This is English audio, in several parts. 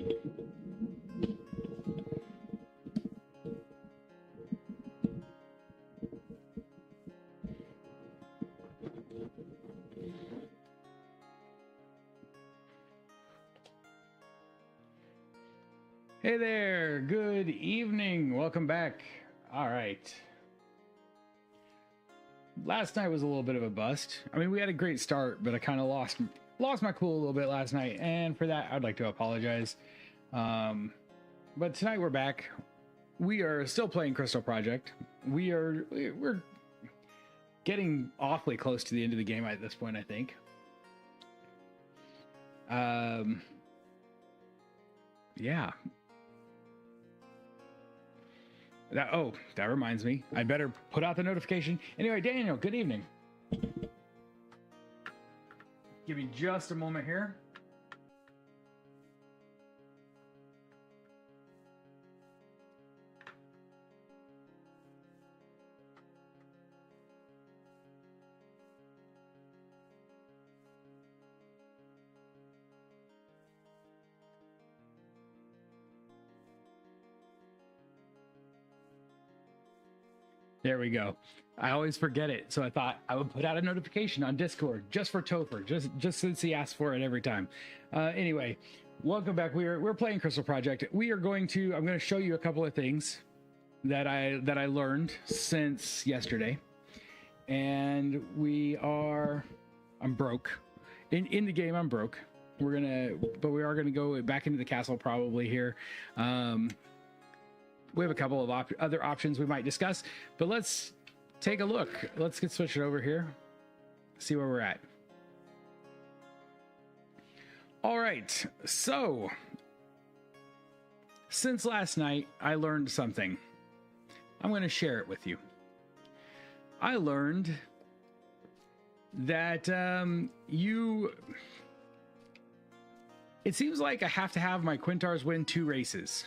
Hey there, good evening. Welcome back. All right. Last night was a little bit of a bust. I mean, we had a great start, but I kind of lost my cool a little bit last night, and for that, I'd like to apologize. But tonight we're back. We are still playing Crystal Project. We're getting awfully close to the end of the game at this point, I think. Yeah. That reminds me. I better put out the notification. Anyway, Daniel, good evening. Give me just a moment here. There we go. I always forget it, so I thought I would put out a notification on Discord just for Topher, just since he asks for it every time. Anyway, welcome back. We're playing Crystal Project. I'm going to show you a couple of things that I learned since yesterday, and I'm broke. In the game, I'm broke. But we are gonna go back into the castle probably here. We have a couple of other options we might discuss, but let's take a look. Let's switch it over here, see where we're at. All right, so since last night, I learned something. I'm going to share it with you. I learned that it seems like I have to have my Quintars win 2 races.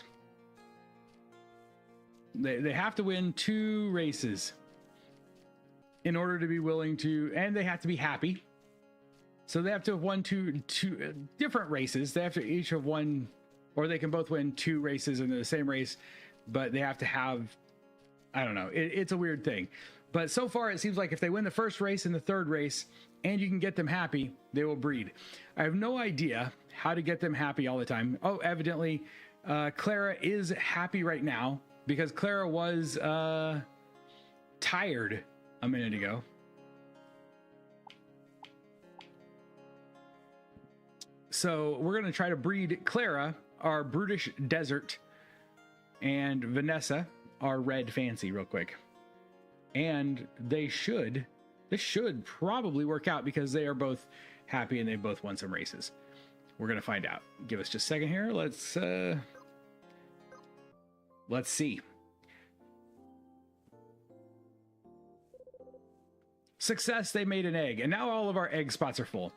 They have to win 2 races in order to be willing to, and they have to be happy. So they have to have won two different races. They have to each have won, or they can both win 2 races in the same race, but they have to have, I don't know. It's a weird thing. But so far, it seems like if they win the first race and the third race, and you can get them happy, they will breed. I have no idea how to get them happy all the time. Oh, evidently, Clara is happy right now, because Clara was tired a minute ago. So we're going to try to breed Clara, our brutish desert, and Vanessa, our red fancy, real quick. And this should probably work out because they are both happy and they both won some races. We're going to find out. Give us just a second here. Let's see. Success, they made an egg, and now all of our egg spots are full.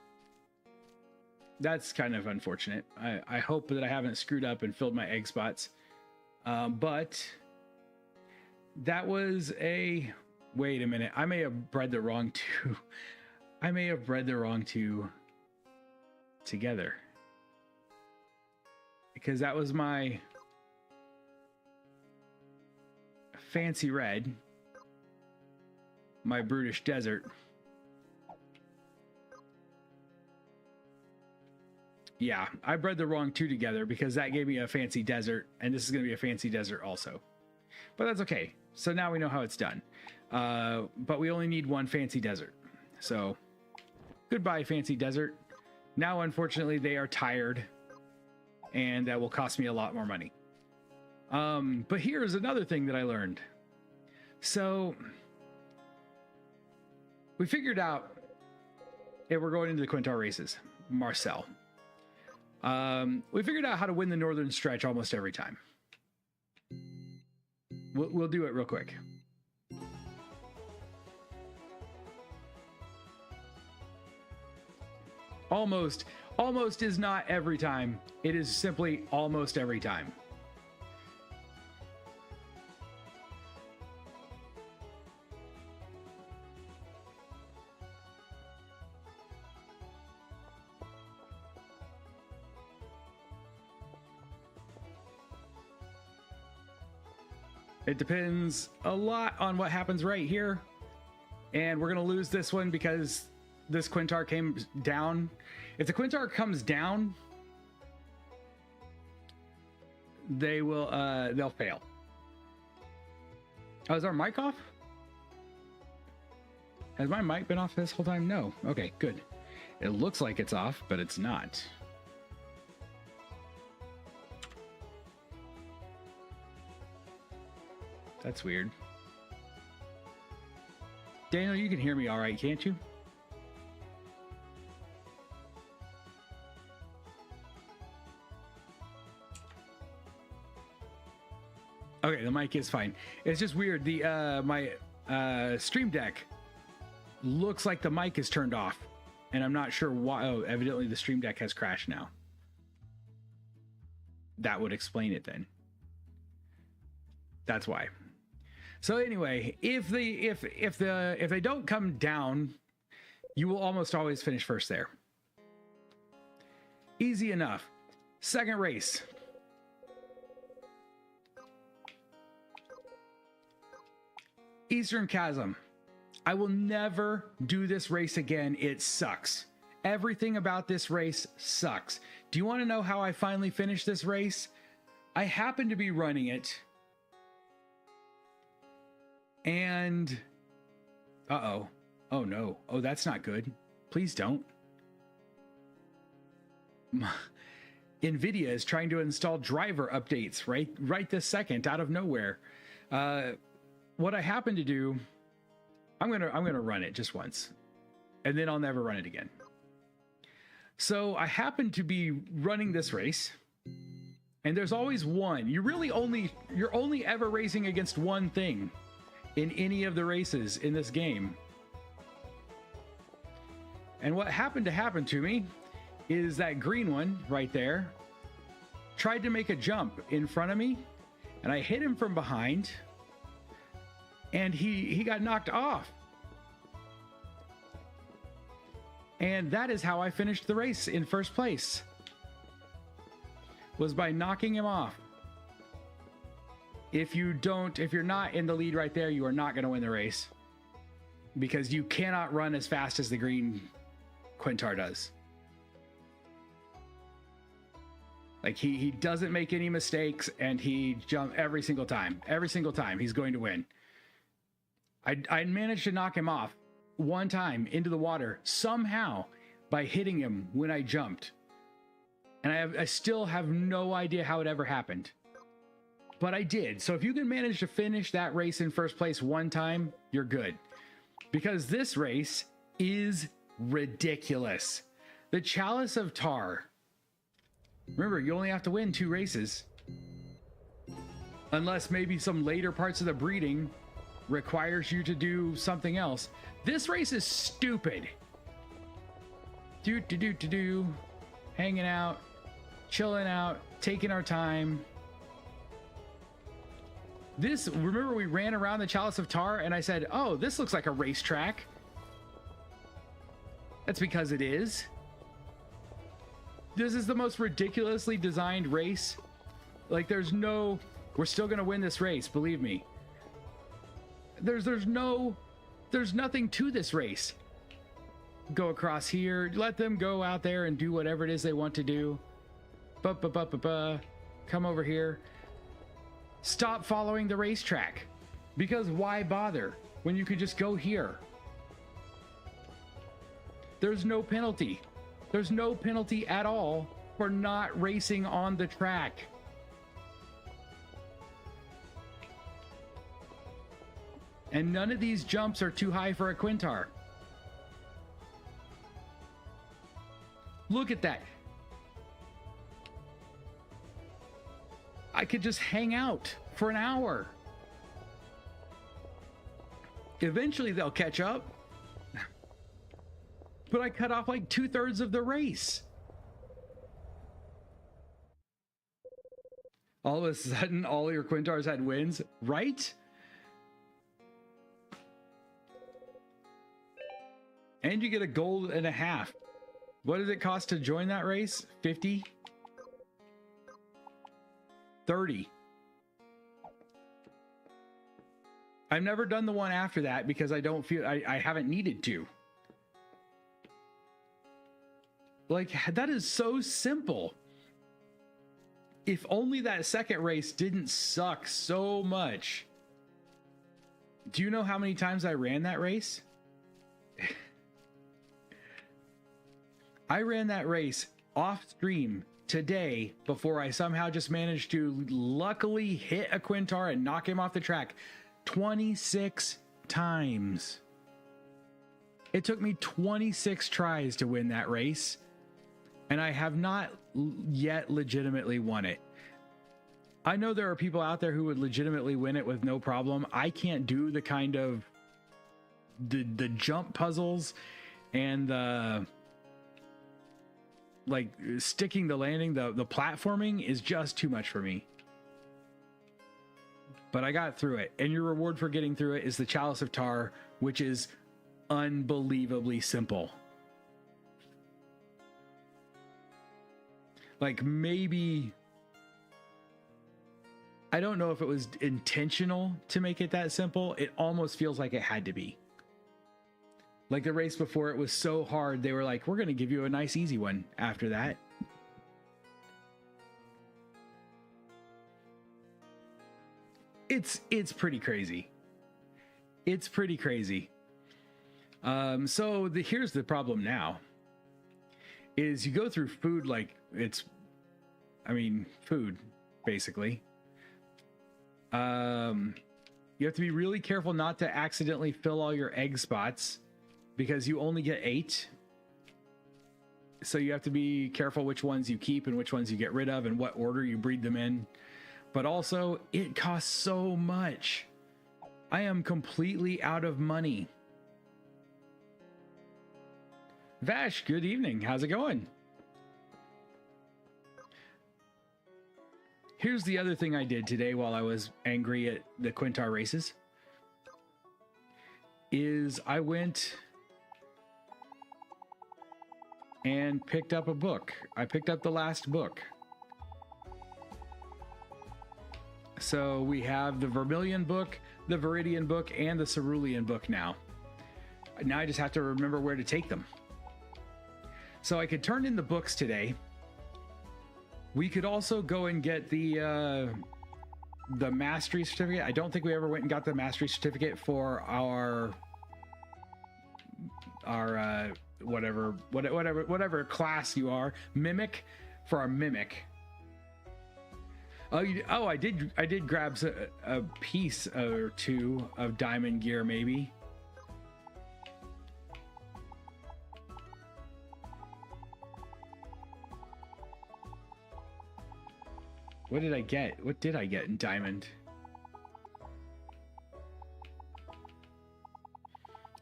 That's kind of unfortunate. I hope that I haven't screwed up and filled my egg spots. But that was a... Wait a minute. I may have bred the wrong 2. I may have bred the wrong 2 together. Because that was my... fancy red, my brutish desert. Yeah, I bred the wrong 2 together because that gave me a fancy desert, and this is going to be a fancy desert also. But that's okay. So now we know how it's done. But we only need 1 fancy desert. So goodbye, fancy desert. Now, unfortunately, they are tired, and that will cost me a lot more money. But here's another thing that I learned. So we figured out if we're going into the Quintar races, Marcel. We figured out how to win the northern stretch almost every time. We'll do it real quick. Almost is not every time. It is simply almost every time. It depends a lot on what happens right here. And we're going to lose this one because this Quintar came down. If the Quintar comes down, they'll fail. Oh, is our mic off? Has my mic been off this whole time? No. Okay, good. It looks like it's off, but it's not. That's weird. Daniel, you can hear me all right, can't you? Okay, the mic is fine. It's just weird. The my Stream Deck looks like the mic is turned off, and I'm not sure why. Oh, evidently the Stream Deck has crashed now. That would explain it then. That's why. So anyway, if they don't come down, you will almost always finish first there. Easy enough. Second race. Eastern Chasm. I will never do this race again. It sucks. Everything about this race sucks. Do you want to know how I finally finished this race? I happened to be running it. And oh no. Oh, that's not good. Please don't. NVIDIA is trying to install driver updates right this second out of nowhere. What I happen to do, I'm gonna run it just once, and then I'll never run it again. So I happen to be running this race, and there's always one. You're only ever racing against one thing in any of the races in this game. And what happened to happen to me is that green one right there tried to make a jump in front of me, and I hit him from behind, and he got knocked off. And that is how I finished the race in first place, was by knocking him off. If you're not in the lead right there, you are not going to win the race, because you cannot run as fast as the green Quintar does. Like he doesn't make any mistakes, and he jumps every single time. Every single time he's going to win. I managed to knock him off one time into the water somehow by hitting him when I jumped. And I still have no idea how it ever happened. But I did. So if you can manage to finish that race in first place one time, you're good. Because this race is ridiculous. The Chalice of Tar. Remember, you only have to win 2 races. Unless maybe some later parts of the breeding requires you to do something else. This race is stupid. Hanging out, chilling out, taking our time. Remember we ran around the Chalice of Tar and I said, oh, this looks like a racetrack. That's because it is. This is the most ridiculously designed race. Like we're still gonna win this race, believe me. There's nothing to this race. Go across here, let them go out there and do whatever it is they want to do. Come over here. Stop following the racetrack, because why bother when you could just go here? There's no penalty. There's no penalty at all for not racing on the track. And none of these jumps are too high for a Quintar. Look at that. I could just hang out for an hour. Eventually they'll catch up. But I cut off like 2/3 of the race. All of a sudden, all your Quintars had wins, right? And you get a gold and a half. What does it cost to join that race? 50? 30. I've never done the one after that because I don't feel I haven't needed to. Like, that is so simple. If only that second race didn't suck so much. Do you know how many times I ran that race? I ran that race off stream today before I somehow just managed to luckily hit a Quintar and knock him off the track 26 times. It took me 26 tries to win that race, and I have not yet legitimately won it. I know there are people out there who would legitimately win it with no problem. I can't do the kind of the jump puzzles and the like sticking the landing, the platforming is just too much for me. But I got through it, and your reward for getting through it is the Chalice of Tar, which is unbelievably simple. Like, maybe, I don't know if it was intentional to make it that simple. It almost feels like it had to be. Like the race before, it was so hard, they were like, we're going to give you a nice easy one after that. It's pretty crazy. It's pretty crazy. So here's the problem now. Is you go through food like it's, I mean, food, basically. You have to be really careful not to accidentally fill all your egg spots because you only get 8. So you have to be careful which ones you keep and which ones you get rid of and what order you breed them in. But also, it costs so much. I am completely out of money. Vash, good evening. How's it going? Here's the other thing I did today while I was angry at the Quintar races. Is I went and picked up a book. I picked up the last book. So we have the Vermilion book, the Viridian book, and the Cerulean book now. Now I just have to remember where to take them. So I could turn in the books today. We could also go and get the mastery certificate. I don't think we ever went and got the mastery certificate for our whatever class you are, mimic, for our mimic. Oh, I did grab a piece or two of diamond gear, maybe. What did I get? What did I get in diamond?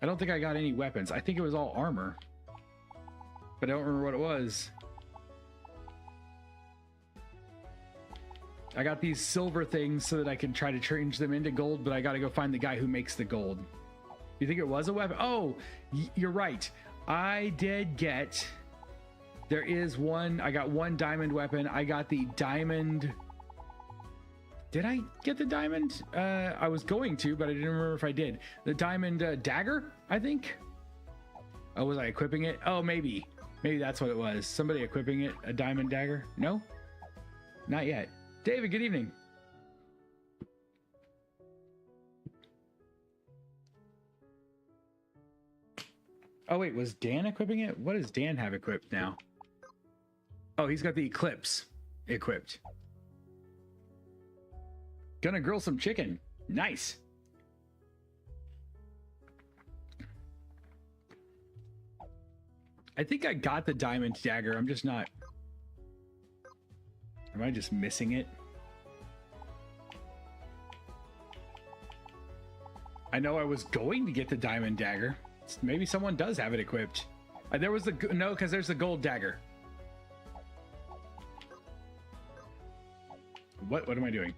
I don't think I got any weapons. I think it was all armor, but I don't remember what it was. I got these silver things so that I can try to change them into gold, but I got to go find the guy who makes the gold. You think it was a weapon? Oh, you're right. I did get... There is one... I got one diamond weapon. I got the diamond... Did I get the diamond? I was going to, but I didn't remember if I did. The diamond dagger, I think? Oh, was I equipping it? Oh, maybe. Maybe that's what it was. Somebody equipping it, a diamond dagger? No? Not yet. David, good evening. Oh, wait, was Dan equipping it? What does Dan have equipped now? Oh, he's got the Eclipse equipped. Gonna grill some chicken. Nice. I think I got the diamond dagger. I'm just not... Am I just missing it? I know I was going to get the diamond dagger. Maybe someone does have it equipped. There was the... No, because there's the gold dagger. What am I doing?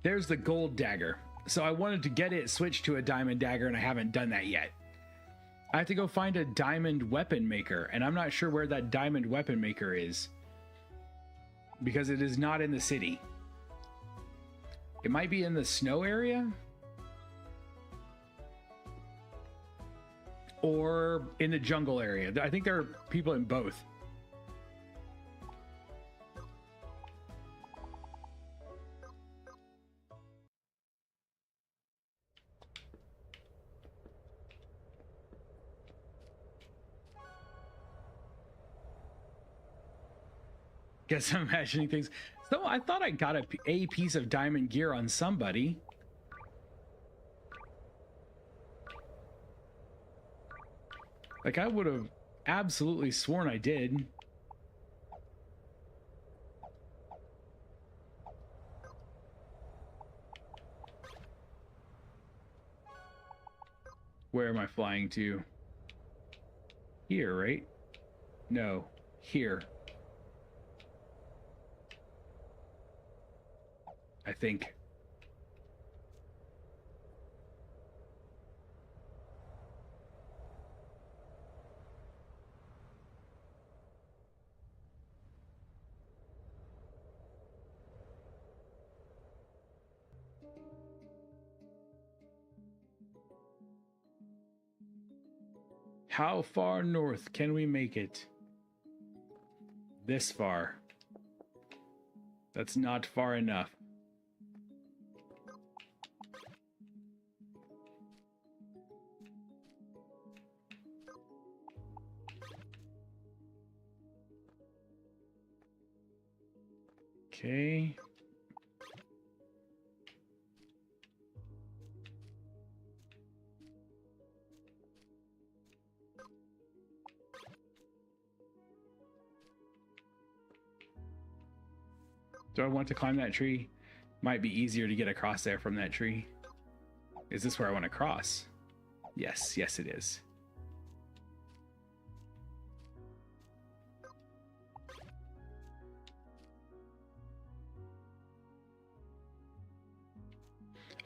There's the gold dagger. So I wanted to get it switched to a diamond dagger, and I haven't done that yet. I have to go find a diamond weapon maker, and I'm not sure where that diamond weapon maker is. Because it is not in the city. It might be in the snow area. or in the jungle area. I think there are people in both. Guess I'm imagining things. So I thought I got a piece of diamond gear on somebody. Like, I would have absolutely sworn I did. Where am I flying to? Here, right? No, here. I think. How far north can we make it? This far. That's not far enough. Okay. Do I want to climb that tree? Might be easier to get across there from that tree. Is this where I want to cross? Yes, yes it is.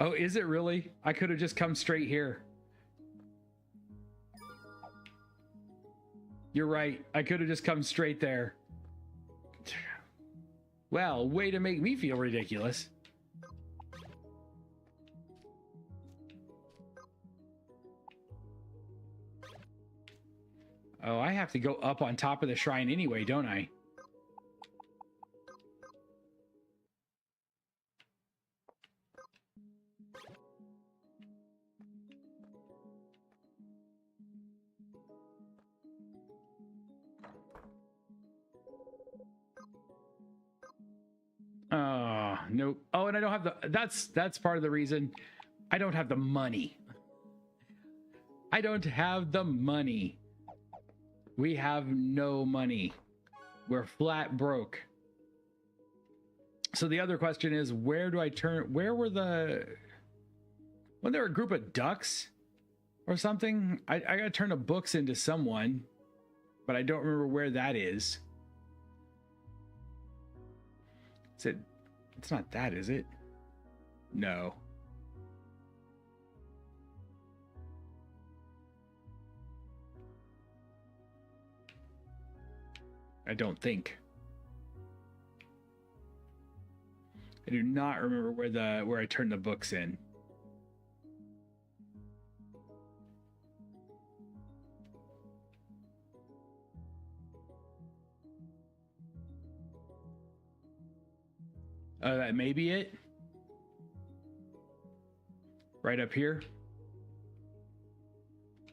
Oh, is it really? I could have just come straight here. You're right. I could have just come straight there. Well, way to make me feel ridiculous. Oh, I have to go up on top of the shrine anyway, don't I? Oh, nope. Oh, and I don't have the... That's part of the reason I don't have the money. I don't have the money. We have no money. We're flat broke. So the other question is, where do I turn? Where were the... Wasn't there a group of ducks or something? I gotta turn the books into someone, but I don't remember where that is. Is it? It's not that, is it? No. I don't think. I do not remember where I turned the books in. That may be it. Right up here.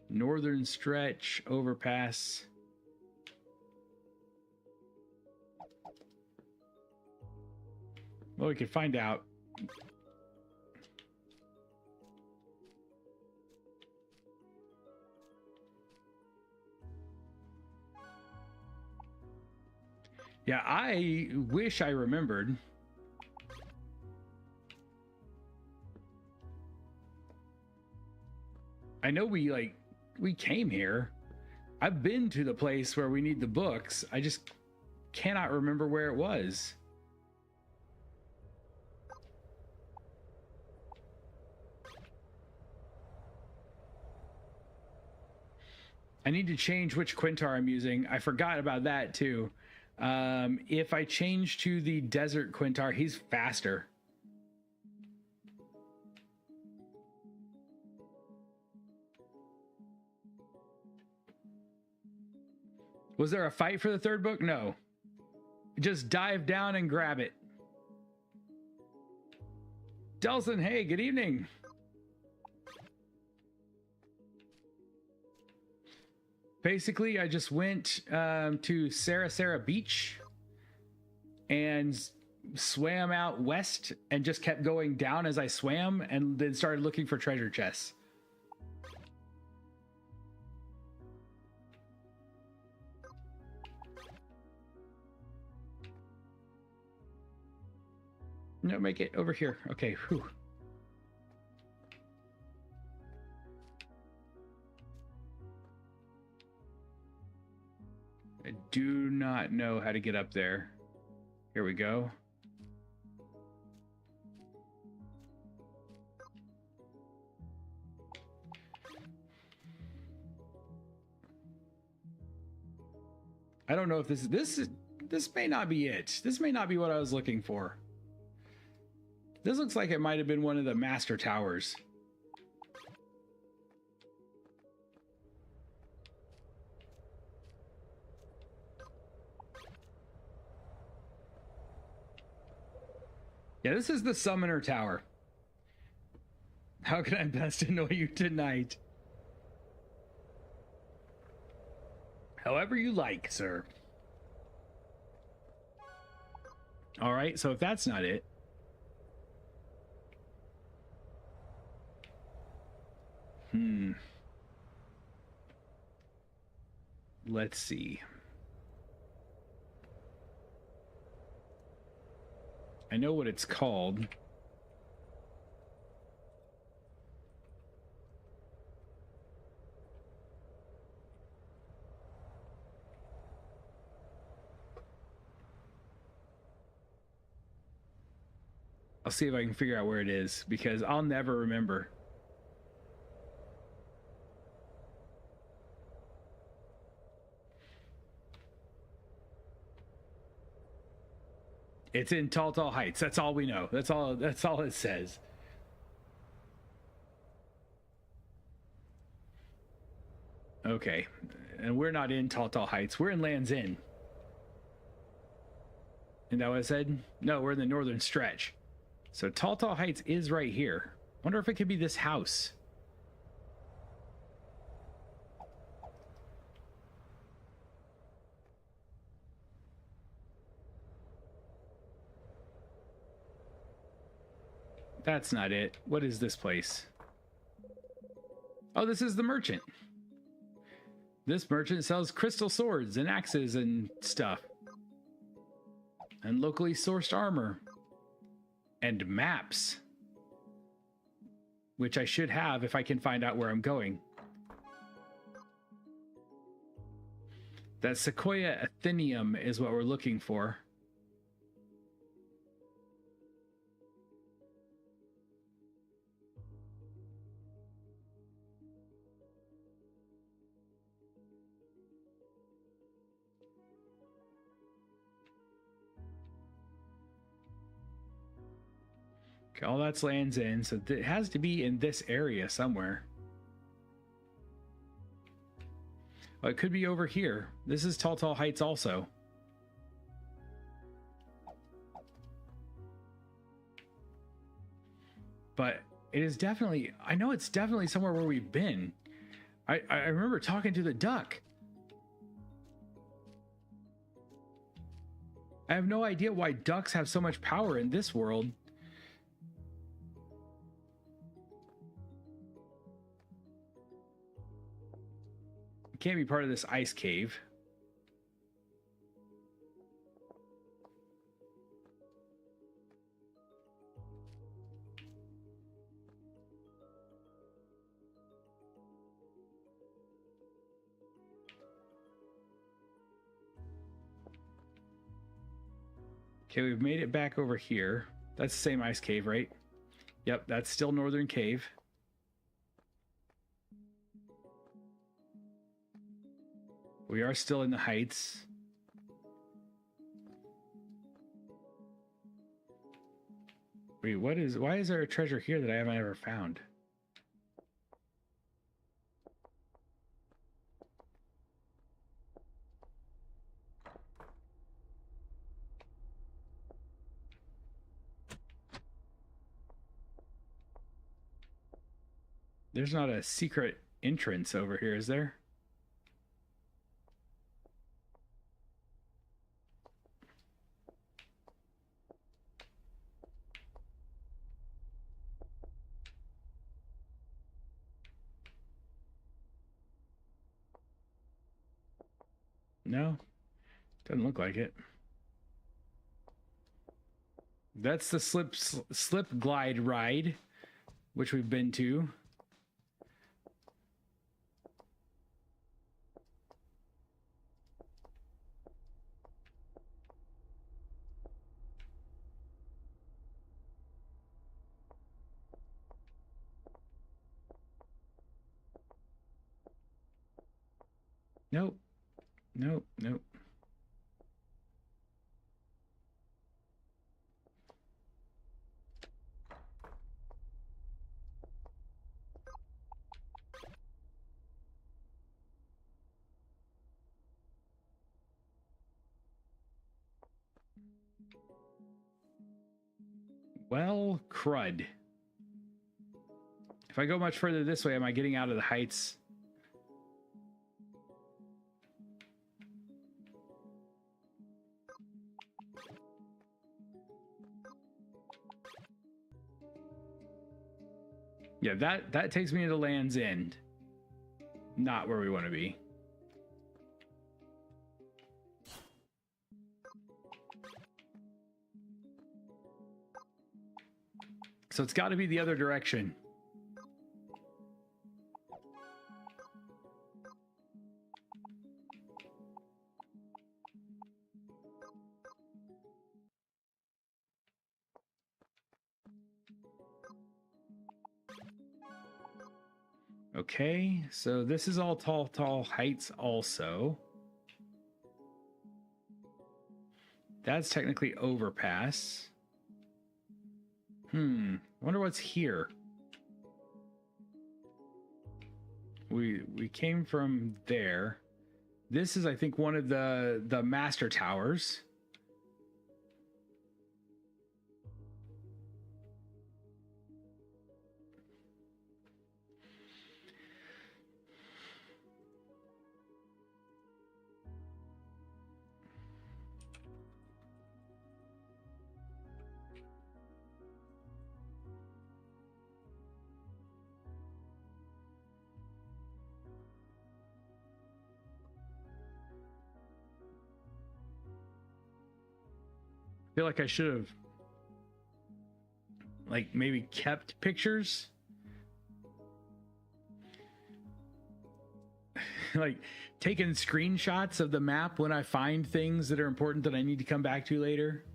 Northern stretch, overpass. Well, we could find out. Yeah, I wish I remembered. I know we came here. I've been to the place where we need the books. I just cannot remember where it was. I need to change which Quintar I'm using. I forgot about that too. If I change to the desert Quintar, he's faster. Was there a fight for the third book? No. Just dive down and grab it. Delson, hey, good evening. Basically, I just went to Sarasara Beach and swam out west and just kept going down as I swam and then started looking for treasure chests. No, make it over here. Okay, whew. I do not know how to get up there. Here we go. I don't know if this may not be it. This may not be what I was looking for. This looks like it might have been one of the master towers. Yeah, this is the Summoner Tower. How can I best annoy you tonight? However you like, sir. All right, so if that's not it. Let's see. I know what it's called. I'll see if I can figure out where it is because I'll never remember. It's in Tall Heights. That's all we know. That's all it says. Okay. And we're not in Tall Heights. We're in Land's End. Isn't that what I said? No, we're in the northern stretch. So Tall Heights is right here. Wonder if it could be this house. That's not it. What is this place? Oh, this is the merchant. This merchant sells crystal swords and axes and stuff. And locally sourced armor. And maps. Which I should have if I can find out where I'm going. That Sequoia Athenium is what we're looking for. Okay, all that's Land's End, so it has to be in this area somewhere. Oh, it could be over here. This is Tall Heights also. But it is definitely, I know it's definitely somewhere where we've been. I remember talking to the duck. I have no idea why ducks have so much power in this world. It can't be part of this ice cave. Okay, we've made it back over here. That's the same ice cave, right? Yep, that's still Northern Cave. We are still in the heights. Wait, why is there a treasure here that I haven't ever found? There's not a secret entrance over here, is there? No, doesn't look like it. That's the slip glide ride, which we've been to. Nope. Nope. Nope. Well, crud. If I go much further this way, am I getting out of the heights? Yeah, that takes me to Land's End. Not where we want to be. So it's got to be the other direction. Okay, so this is all tall heights also. That's technically overpass. Wonder what's here. We came from there. This is, I think, one of the master towers. I feel like I should have like maybe kept pictures. Like taking screenshots of the map when I find things that are important that I need to come back to later.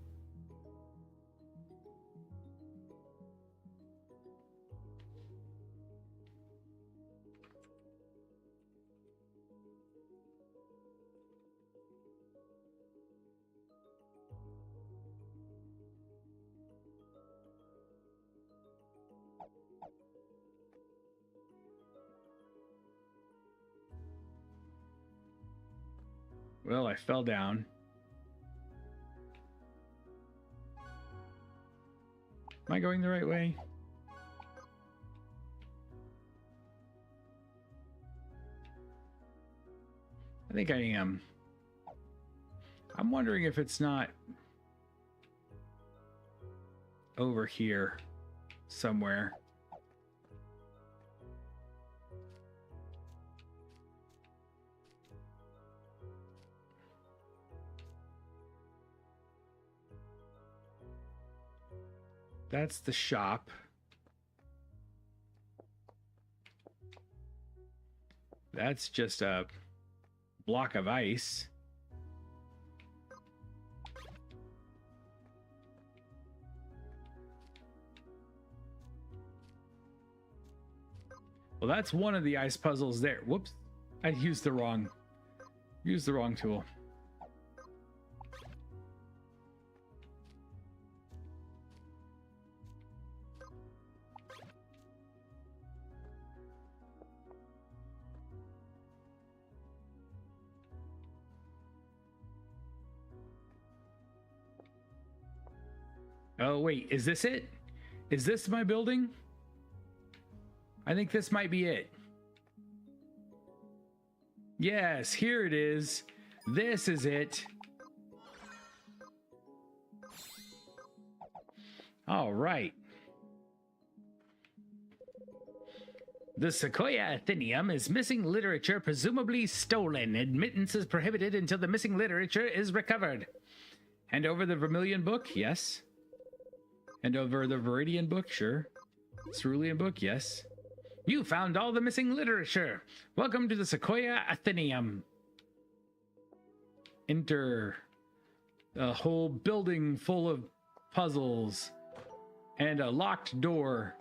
Well, I fell down. Am I going the right way? I think I am. I'm wondering if it's not over here somewhere. That's the shop. That's just a block of ice. Well, that's one of the ice puzzles there. Whoops. I used the wrong tool. Oh, wait, is this it? Is this my building? I think this might be it. Yes, here it is. This is it. All right. The Sequoia Athenaeum is missing literature, presumably stolen. Admittance is prohibited until the missing literature is recovered. Hand over the Vermilion book? Yes. Hand over the Viridian book? Sure. Cerulean book? Yes. You found all the missing literature. Welcome to the Sequoia Athenaeum. Enter a whole building full of puzzles and a locked door.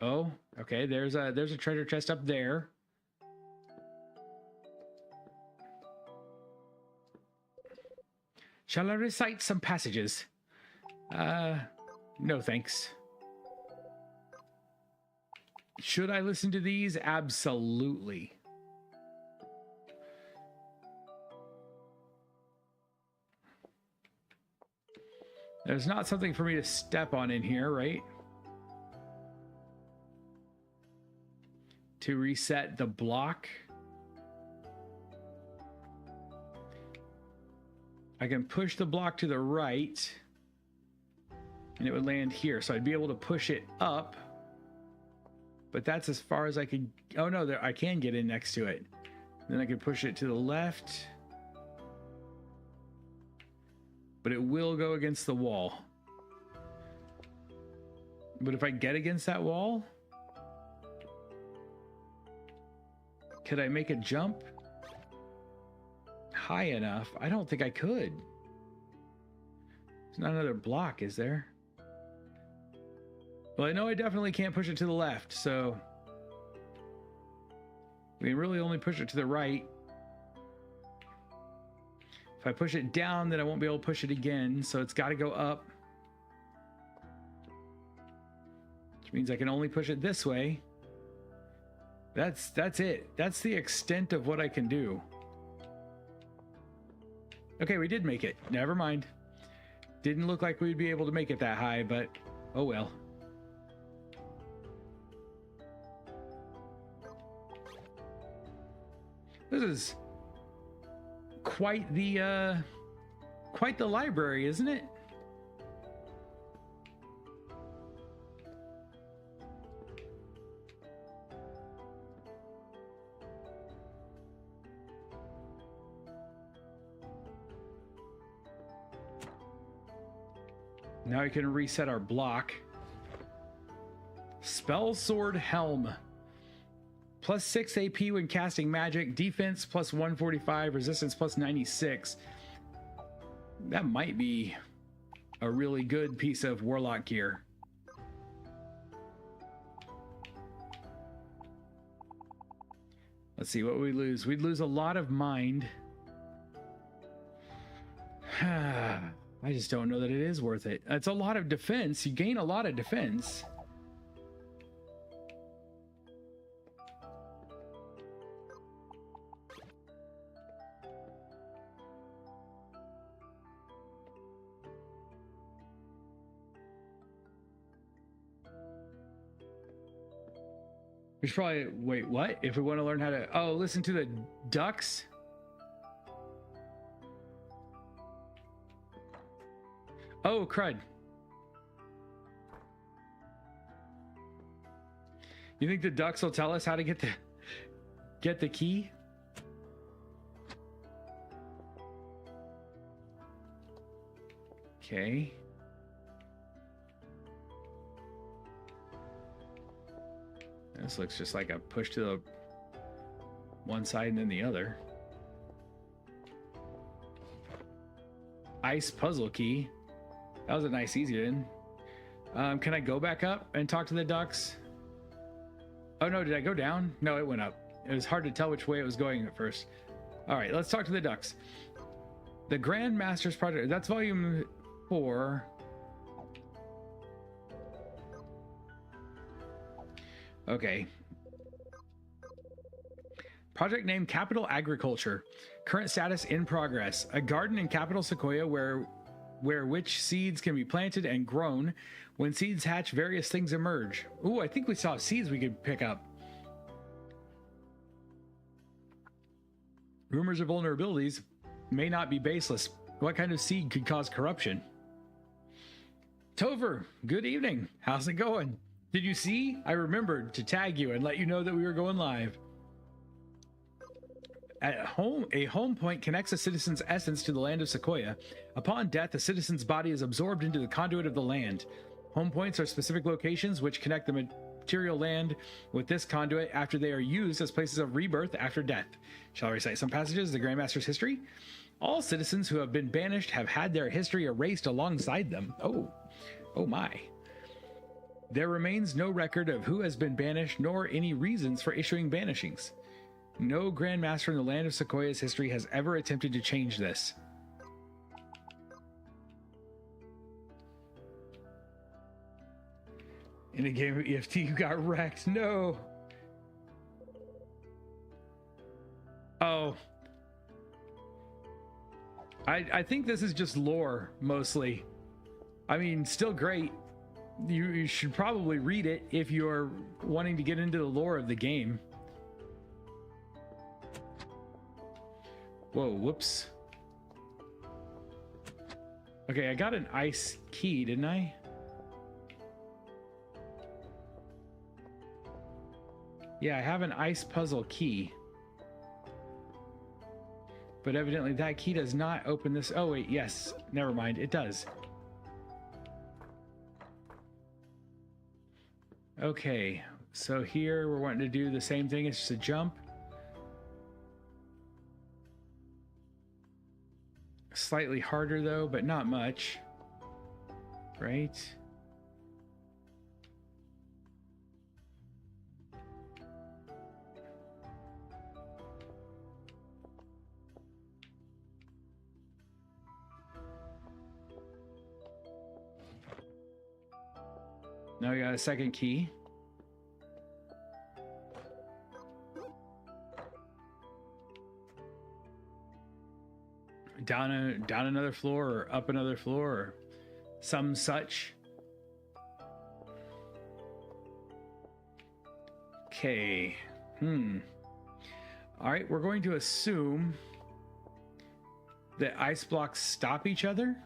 Oh, okay. There's a treasure chest up there. Shall I recite some passages? No thanks. Should I listen to these? Absolutely. There's not something for me to step on in here, right? To reset the block. I can push the block to the right and it would land here. So I'd be able to push it up, but that's as far as I could. Oh no, there, I can get in next to it. Then I could push it to the left, but it will go against the wall. But if I get against that wall, could I make a jump high enough? I don't think I could. There's not another block, is there? Well, I know I definitely can't push it to the left, so we can really only push it to the right. If I push it down, then I won't be able to push it again, so it's got to go up. Which means I can only push it this way. That's it. That's the extent of what I can do. Okay, we did make it. Never mind. Didn't look like we'd be able to make it that high, but oh well. This is quite the library, isn't it? Now we can reset our block. Spell Sword Helm. Plus 6 AP when casting magic. Defense plus 145. Resistance plus 96. That might be a really good piece of Warlock gear. Let's see what we lose. We'd lose a lot of mind. I just don't know that it is worth it. It's a lot of defense. You gain a lot of defense. We should probably, wait, what? If we want to learn how to, oh, listen to the ducks? Oh, crud. You think the ducks will tell us how to get the key? Okay. This looks just like a push to the one side and then the other. Ice puzzle key. That was a nice easy one. Can I go back up and talk to the ducks? Oh no, did I go down? No, it went up. It was hard to tell which way it was going at first. All right, let's talk to the ducks. The Grand Master's Project, that's volume 4. Okay. Project name Capital Agriculture. Current status in progress. A garden in Capital Sequoia where where which seeds can be planted and grown. When seeds hatch, various things emerge. Ooh, I think we saw seeds we could pick up. Rumors of vulnerabilities may not be baseless. What kind of seed could cause corruption? Tover, good evening. How's it going? Did you see? I remembered to tag you and let you know that we were going live. At home, a home point connects a citizen's essence to the land of Sequoia. Upon death, a citizen's body is absorbed into the conduit of the land. Home points are specific locations which connect the material land with this conduit after they are used as places of rebirth after death. Shall I recite some passages of the Grandmaster's history? All citizens who have been banished have had their history erased alongside them. Oh my. There remains no record of who has been banished nor any reasons for issuing banishings. No Grandmaster in the land of Sequoia's history has ever attempted to change this. In a game of EFT, you got wrecked. No. Oh. I think this is just lore, mostly. I mean, still great. You should probably read it if you're wanting to get into the lore of the game. Whoa, whoops. Okay, I got an ice key, didn't I? Yeah, I have an ice puzzle key. But evidently that key does not open this. Oh, wait, yes. Never mind. It does. Okay, so here we're wanting to do the same thing. It's just a jump. Slightly harder though, but not much. Right? Now we got a second key. Down another floor or up another floor or some such. Okay. All right, we're going to assume that ice blocks stop each other.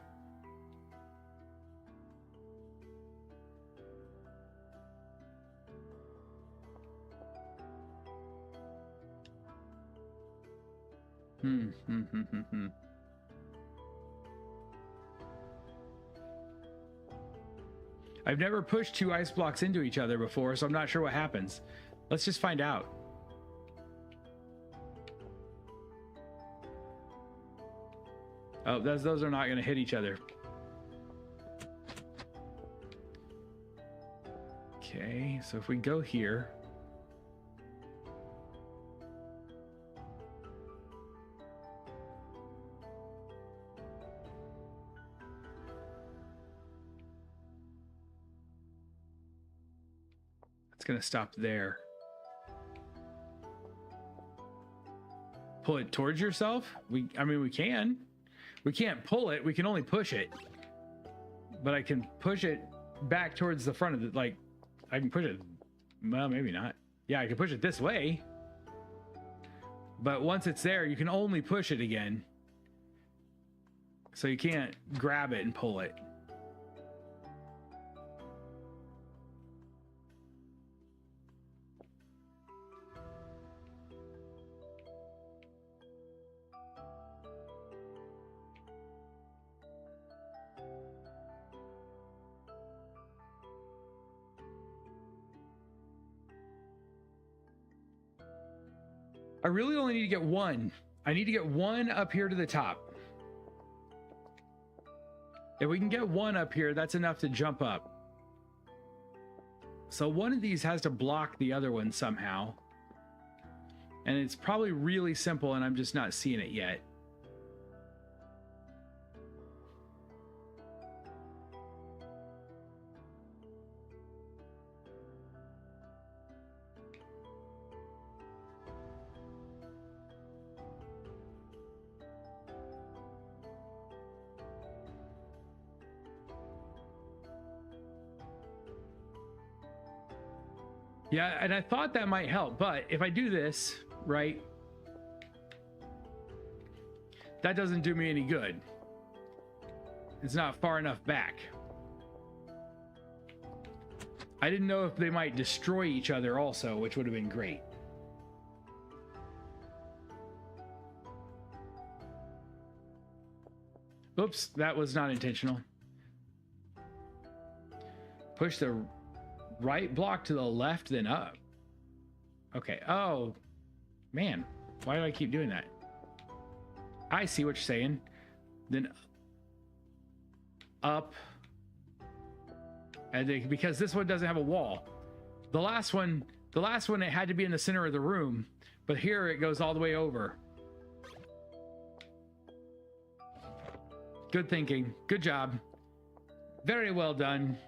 I've never pushed two ice blocks into each other before, so I'm not sure what happens. Let's just find out. Oh, those are not going to hit each other. Okay, so if we go here. It's going to stop there. Pull it towards yourself? I mean, we can. We can't pull it. We can only push it. But I can push it back towards the front of it. Like, I can push it. Well, maybe not. Yeah, I can push it this way. But once it's there, you can only push it again. So you can't grab it and pull it. I really only need to get one. I need to get one up here to the top. If we can get one up here, that's enough to jump up. So one of these has to block the other one somehow. And it's probably really simple and I'm just not seeing it yet. Yeah, and I thought that might help, but if I do this, right, that doesn't do me any good. It's not far enough back. I didn't know if they might destroy each other also, which would have been great. Oops, that was not intentional. Push the right block to the left, then up. Okay. Oh, man. Why do I keep doing that? I see what you're saying. Then up. And then, because this one doesn't have a wall. The last one, it had to be in the center of the room, but here it goes all the way over. Good thinking. Good job. Very well done.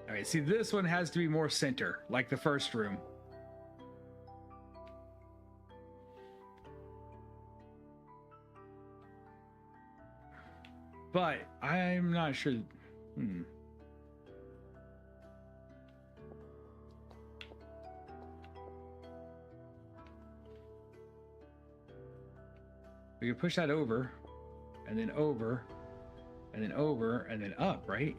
All right, see, this one has to be more center, like the first room. But I'm not sure. We could push that over, and then over, and then over, and then up, right?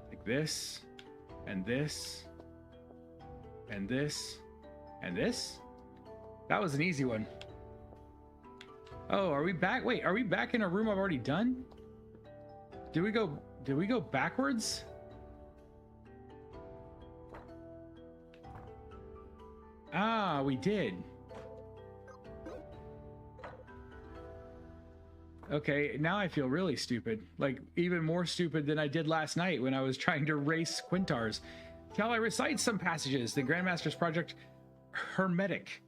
Like this, and this, and this, and this. That was an easy one. Oh, are we back? Wait, are we back in a room I've already done? Did we go backwards? Ah, we did. Okay, now I feel really stupid. Like, even more stupid than I did last night when I was trying to race Quintars. Shall I recite some passages? The Grandmaster's project, Hermetic.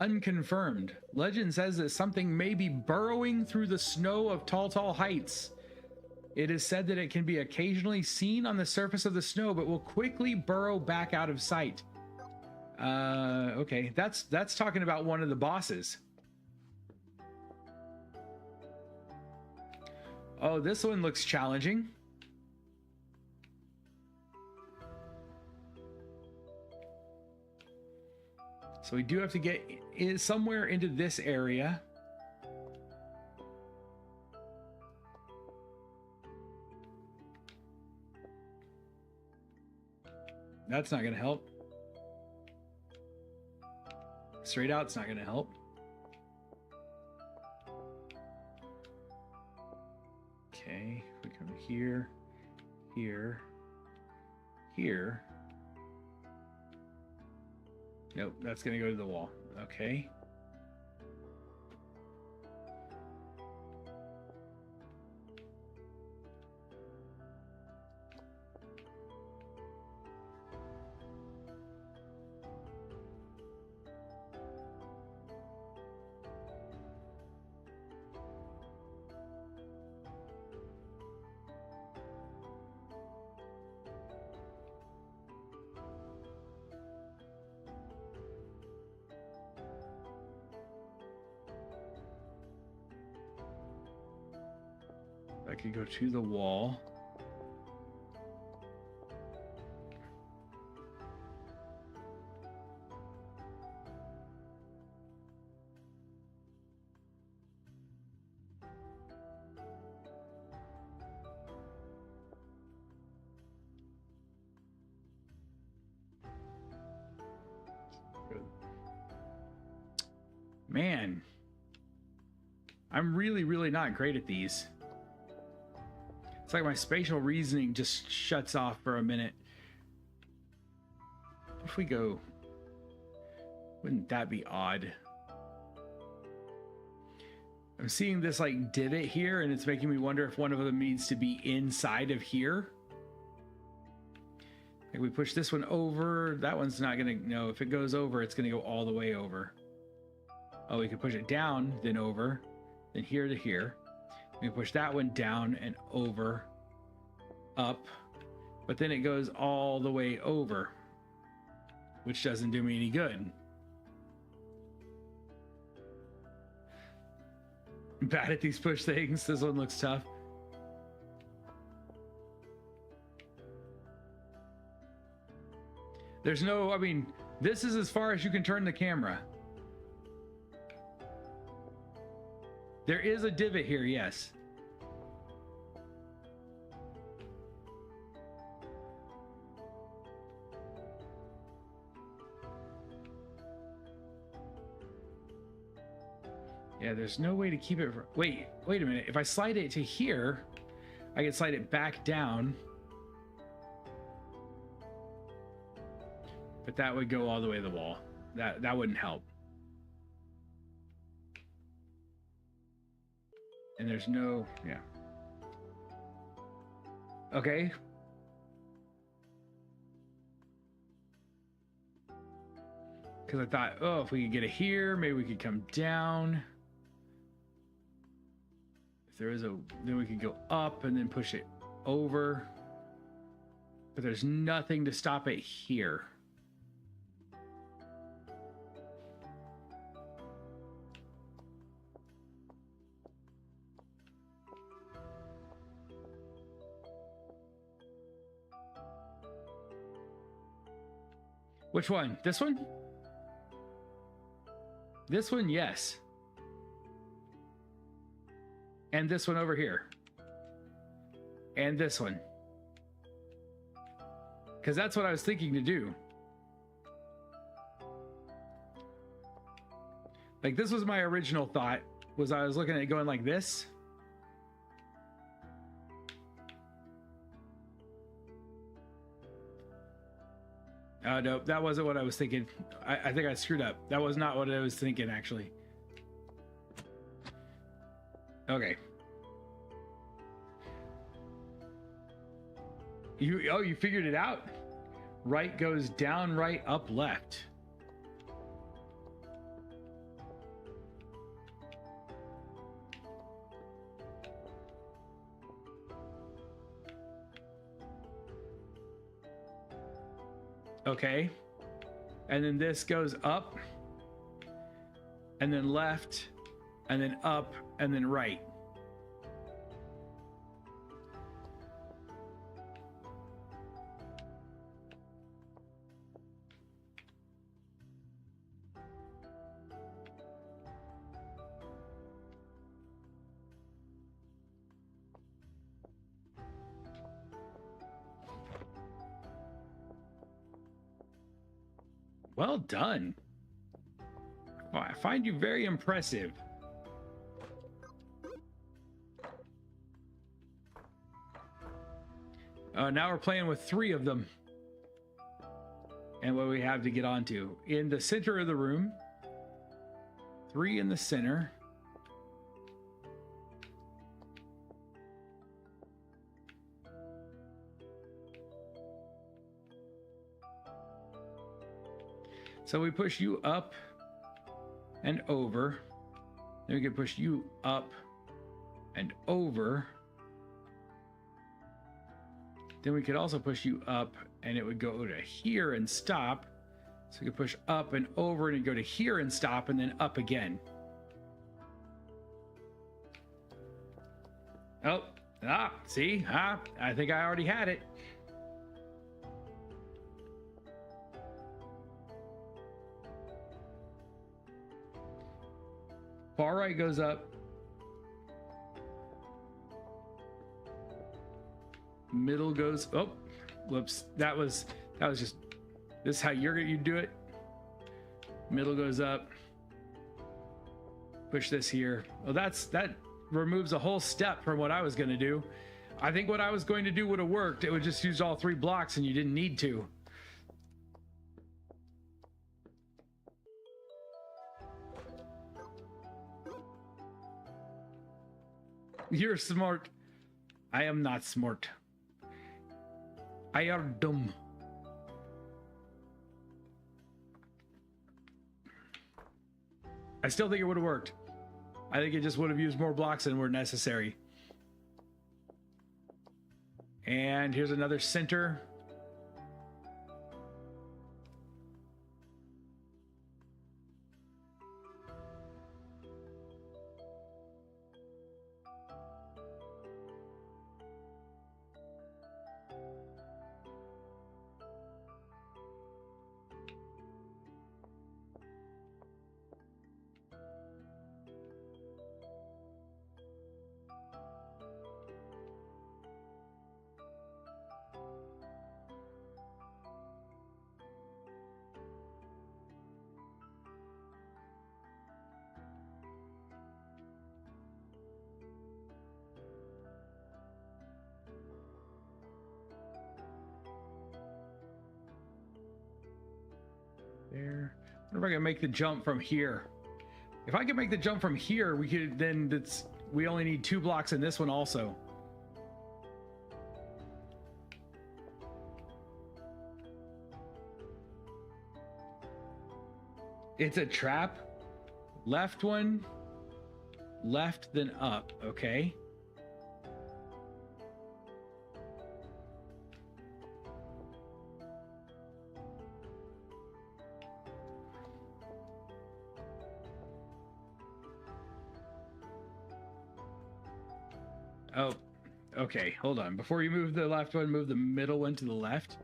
Unconfirmed. Legend says that something may be burrowing through the snow of tall heights. It is said that it can be occasionally seen on the surface of the snow, but will quickly burrow back out of sight. Okay, that's talking about one of the bosses. Oh, this one looks challenging. So we do have to get somewhere into this area. That's not going to help. Straight out, it's not going to help. Okay, we come here, here, here. Nope, that's going to go to the wall. Okay. I could go to the wall. Man, I'm really not great at these. It's like my spatial reasoning just shuts off for a minute. If we go, wouldn't that be odd? I'm seeing this like divot here, and it's making me wonder if one of them needs to be inside of here. Like we push this one over, that one's not gonna, no, if it goes over, it's gonna go all the way over. Oh, we could push it down, then over, then here to here. We push that one down and over, up, but then it goes all the way over. which doesn't do me any good. I'm bad at these push things. This one looks tough. There's no, I mean, this is as far as you can turn the camera. There is a divot here, yes. Yeah, there's no way to keep it. Wait a minute. If I slide it to here, I can slide it back down. But that would go all the way to the wall. That wouldn't help. And there's no, yeah. Okay. Because I thought, oh, if we could get it here, maybe we could come down. If there is a, then we could go up and then push it over. But there's nothing to stop it here. Which one? This one? This one, yes. And this one over here. And this one. Because that's what I was thinking to do. Like, this was my original thought, was I was looking at it going like this. No, that wasn't what I was thinking. I think I screwed up. That was not what I was thinking, actually. Okay. You figured it out? Right goes down, right, up, left. Okay. And then this goes up, and then left, and then up, and then right. Well done. I find you very impressive. Now we're playing with 3 of them. And what we have to get onto. In the center of the room. 3 in the center. So we push you up and over. Then we can push you up and over. Then we could also push you up and it would go to here and stop. So we could push up and over and it'd go to here and stop and then up again. Oh, see? I think I already had it. Far right goes up. Middle goes, oh, whoops. That was just, this is how you do it. Middle goes up. Push this here. Well, that removes a whole step from what I was going to do. I think what I was going to do would have worked. It would just use all 3 blocks and you didn't need to. You're smart. I am not smart. I am dumb. I still think it would have worked. I think it just would have used more blocks than were necessary. And here's another center. there. I wonder if I can make the jump from here. If I can make the jump from here, we could then we only need 2 blocks in this one also. It's a trap. Left one, left, then up. Okay. Oh, okay. Hold on. Before you move the left one, move the middle one to the left.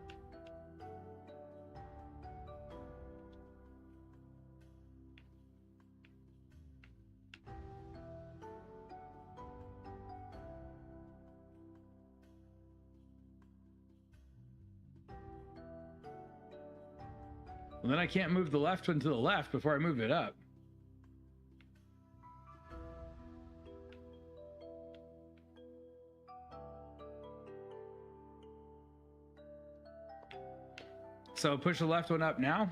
Well, then I can't move the left one to the left before I move it up. So push the left one up now.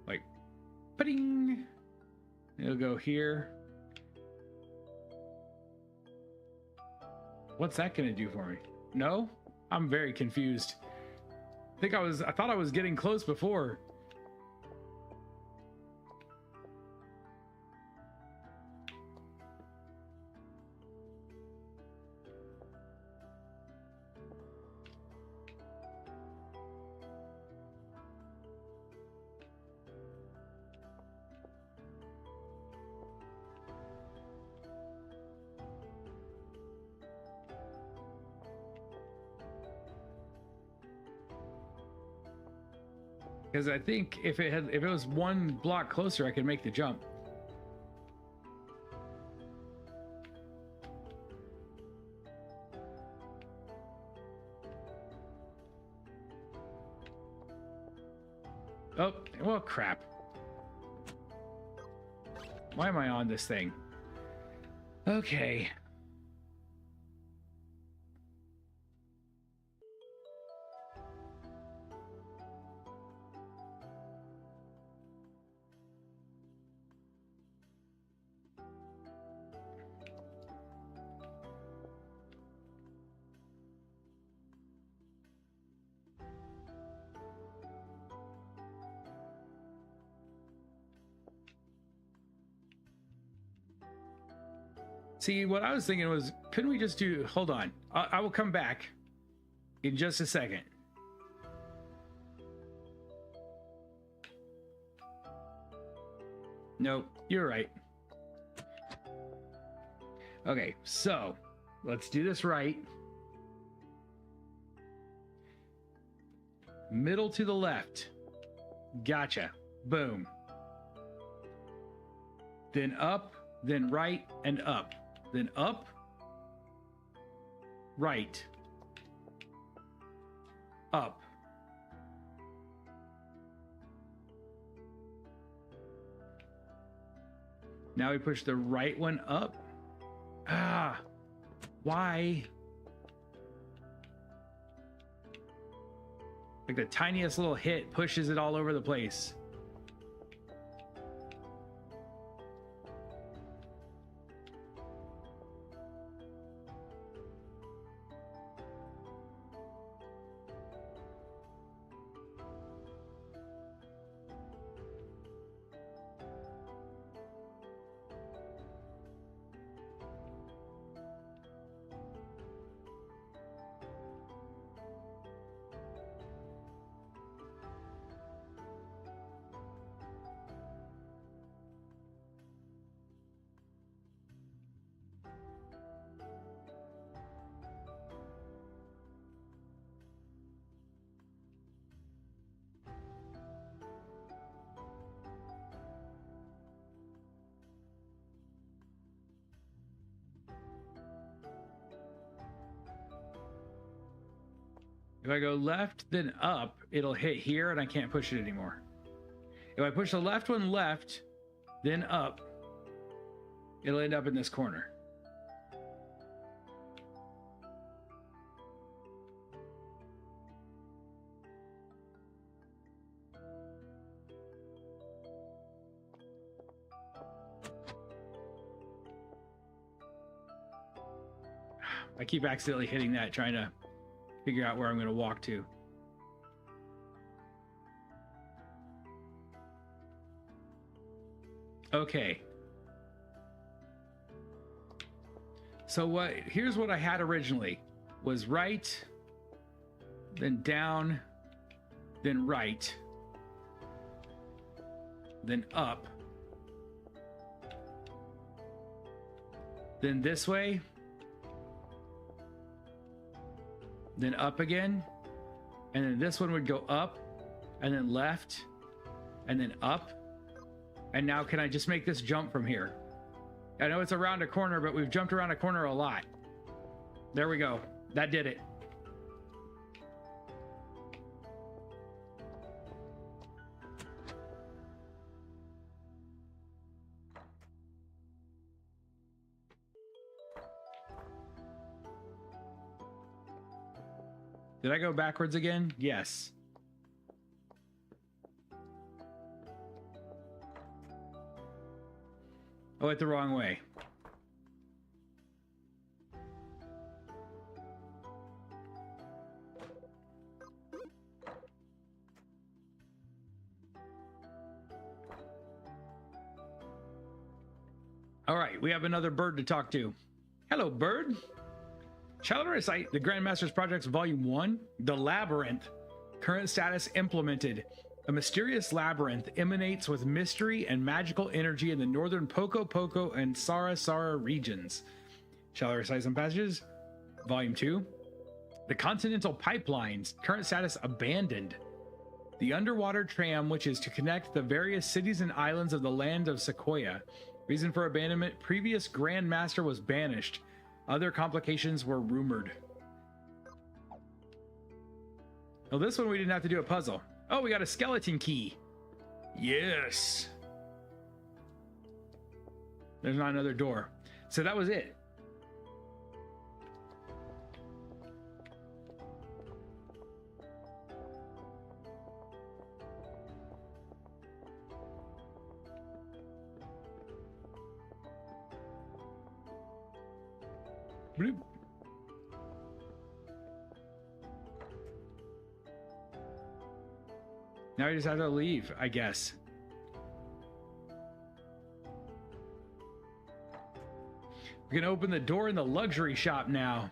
Like, pa-ding. It'll go here. What's that gonna do for me? No? I'm very confused. I thought I was getting close before. Because I think if it was 1 block closer, I could make the jump. Oh, well, crap. Why am I on this thing? Okay. See, what I was thinking was, couldn't we just do, hold on. I will come back in just a second. Nope, you're right. Okay, so let's do this right. Middle to the left. Gotcha. Boom. Then up, then right, and up. Then up, right, up. Now we push the right one up. Ah, why? Like the tiniest little hit pushes it all over the place. If I go left, then up, it'll hit here and I can't push it anymore. If I push the left one left, then up, it'll end up in this corner. I keep accidentally hitting that, trying to figure out where I'm going to walk to. Okay. So here's what I had originally was right, then down, then right, then up, then this way, then up again, and then this one would go up, and then left, and then up. And now can I just make this jump from here? I know it's around a corner, but we've jumped around a corner a lot. There we go. That did it. Did I go backwards again? Yes. I went the wrong way. All right, we have another bird to talk to. Hello, bird. Shall I recite the Grandmaster's Projects Volume 1? The Labyrinth. Current status implemented. A mysterious labyrinth emanates with mystery and magical energy in the northern Poco Poco and Sara Sara regions. Shall I recite some passages? Volume 2. The Continental Pipelines. Current status abandoned. The underwater tram, which is to connect the various cities and islands of the land of Sequoia. Reason for abandonment: previous Grandmaster was banished. Other complications were rumored. Well, this one we didn't have to do a puzzle. Oh, we got a skeleton key. Yes. There's not another door. So that was it. Bloop. Now I just have to leave, I guess. We can open the door in the luxury shop now.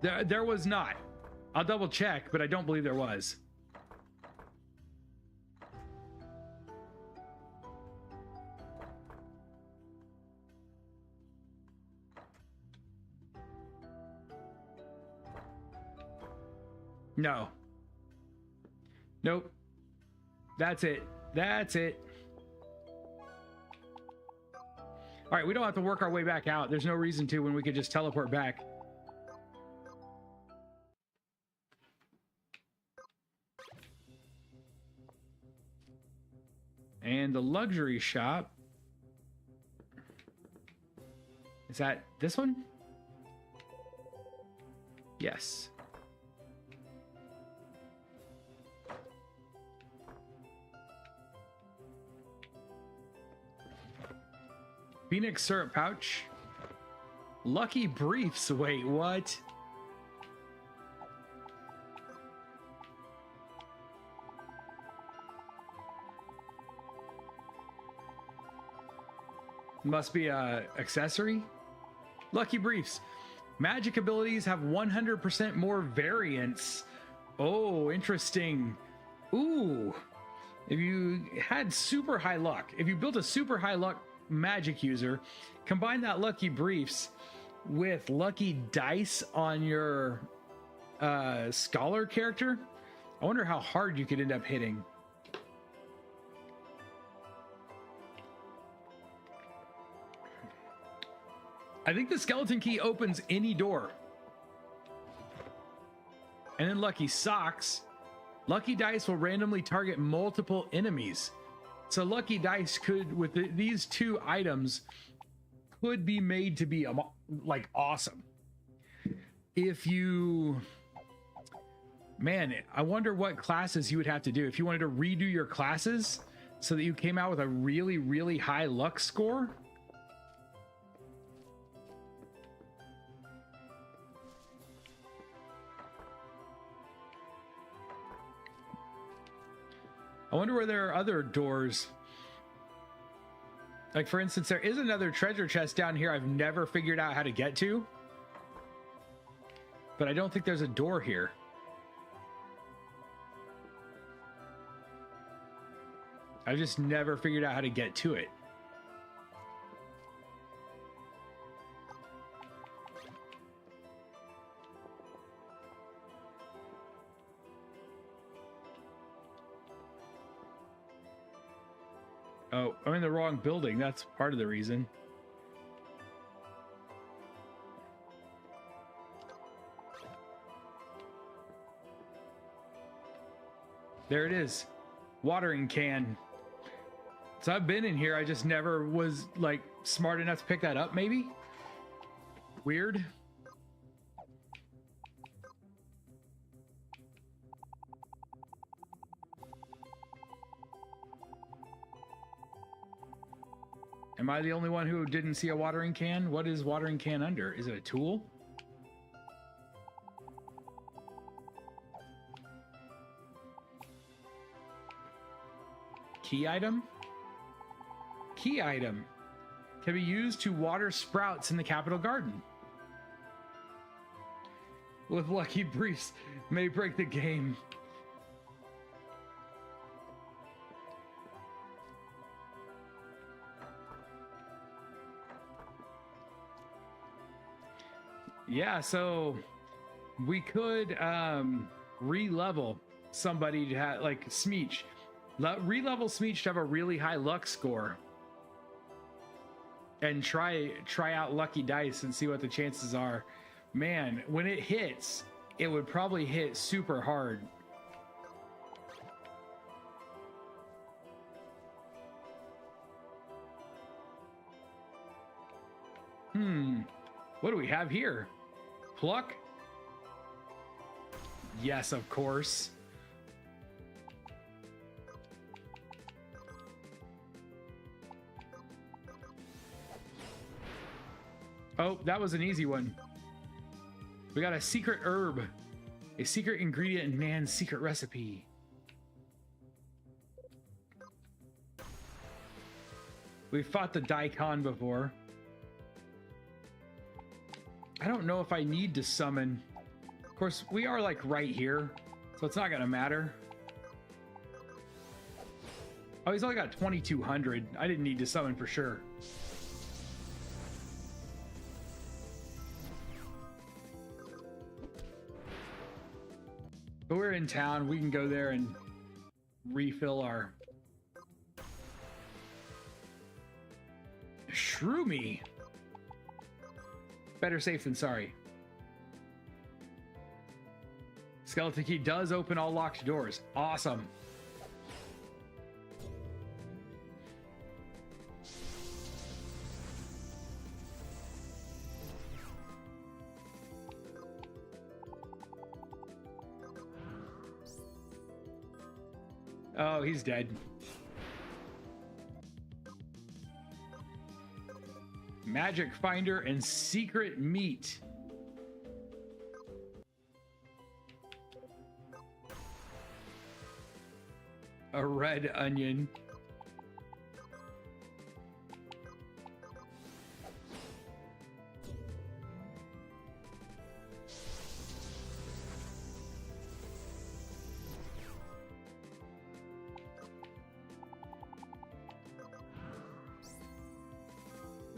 There was not. I'll double check, but I don't believe there was. No. Nope. That's it. That's it. All right, we don't have to work our way back out. There's no reason to when we could just teleport back. And the luxury shop. Is that this one? Yes. Phoenix syrup pouch. Lucky briefs. Wait, what? Must be a accessory. Lucky briefs. Magic abilities have 100% more variance. Oh, interesting. Ooh. If you had super high luck, if you built a super high luck magic user, combine that lucky briefs with lucky dice on your scholar character, I wonder how hard you could end up hitting. I think the skeleton key opens any door. And then lucky socks. Lucky dice will randomly target multiple enemies. So lucky dice could, with these two items, could be made to be like awesome. If you Man, I wonder what classes you would have to do if you wanted to redo your classes so that you came out with a really, really high luck score. I wonder where there are other doors. Like, for instance, there is another treasure chest down here I've never figured out how to get to. But I don't think there's a door here. I've just never figured out how to get to it. Oh, I'm in the wrong building. That's part of the reason. There it is. Watering can. So I've been in here. I just never was like smart enough to pick that up, maybe? Weird. Am I the only one who didn't see a watering can? What is watering can under? Is it a tool? Key item? Key item. Can be used to water sprouts in the Capitol Garden. With lucky briefs, may break the game. Yeah, so we could re-level somebody to have, like, Smeech. Re-level Smeech to have a really high luck score. And try out Lucky Dice and see what the chances are. Man, when it hits, it would probably hit super hard. What do we have here? Pluck? Yes, of course. Oh, that was an easy one. We got a secret herb. A secret ingredient in man's secret recipe. We've fought the Daikon before. I don't know if I need to summon. Of course, we are like right here, so it's not gonna matter. Oh, he's only got 2,200. I didn't need to summon for sure. But we're in town. We can go there and refill our Shroomy. Better safe than sorry. Skeleton key does open all locked doors. Awesome. Oh, he's dead. Magic Finder and Secret Meat. A red onion.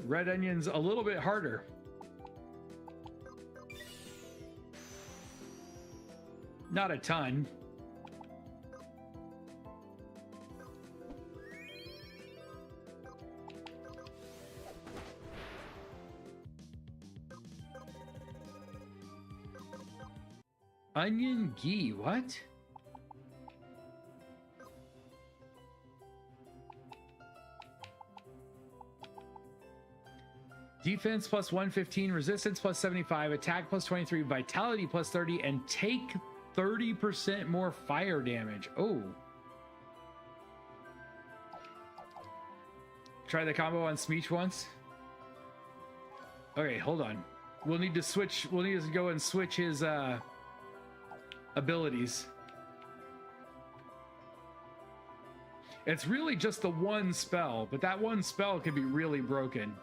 Red onion's a little bit harder. Not a ton. Onion ghee, what? Defense plus 115, resistance plus 75, attack plus 23, vitality plus 30, and take 30% more fire damage. Oh. Try the combo on Smeech once. Okay, hold on. We'll need to switch. We'll need to go and switch his abilities. It's really just the one spell, but that one spell can be really broken.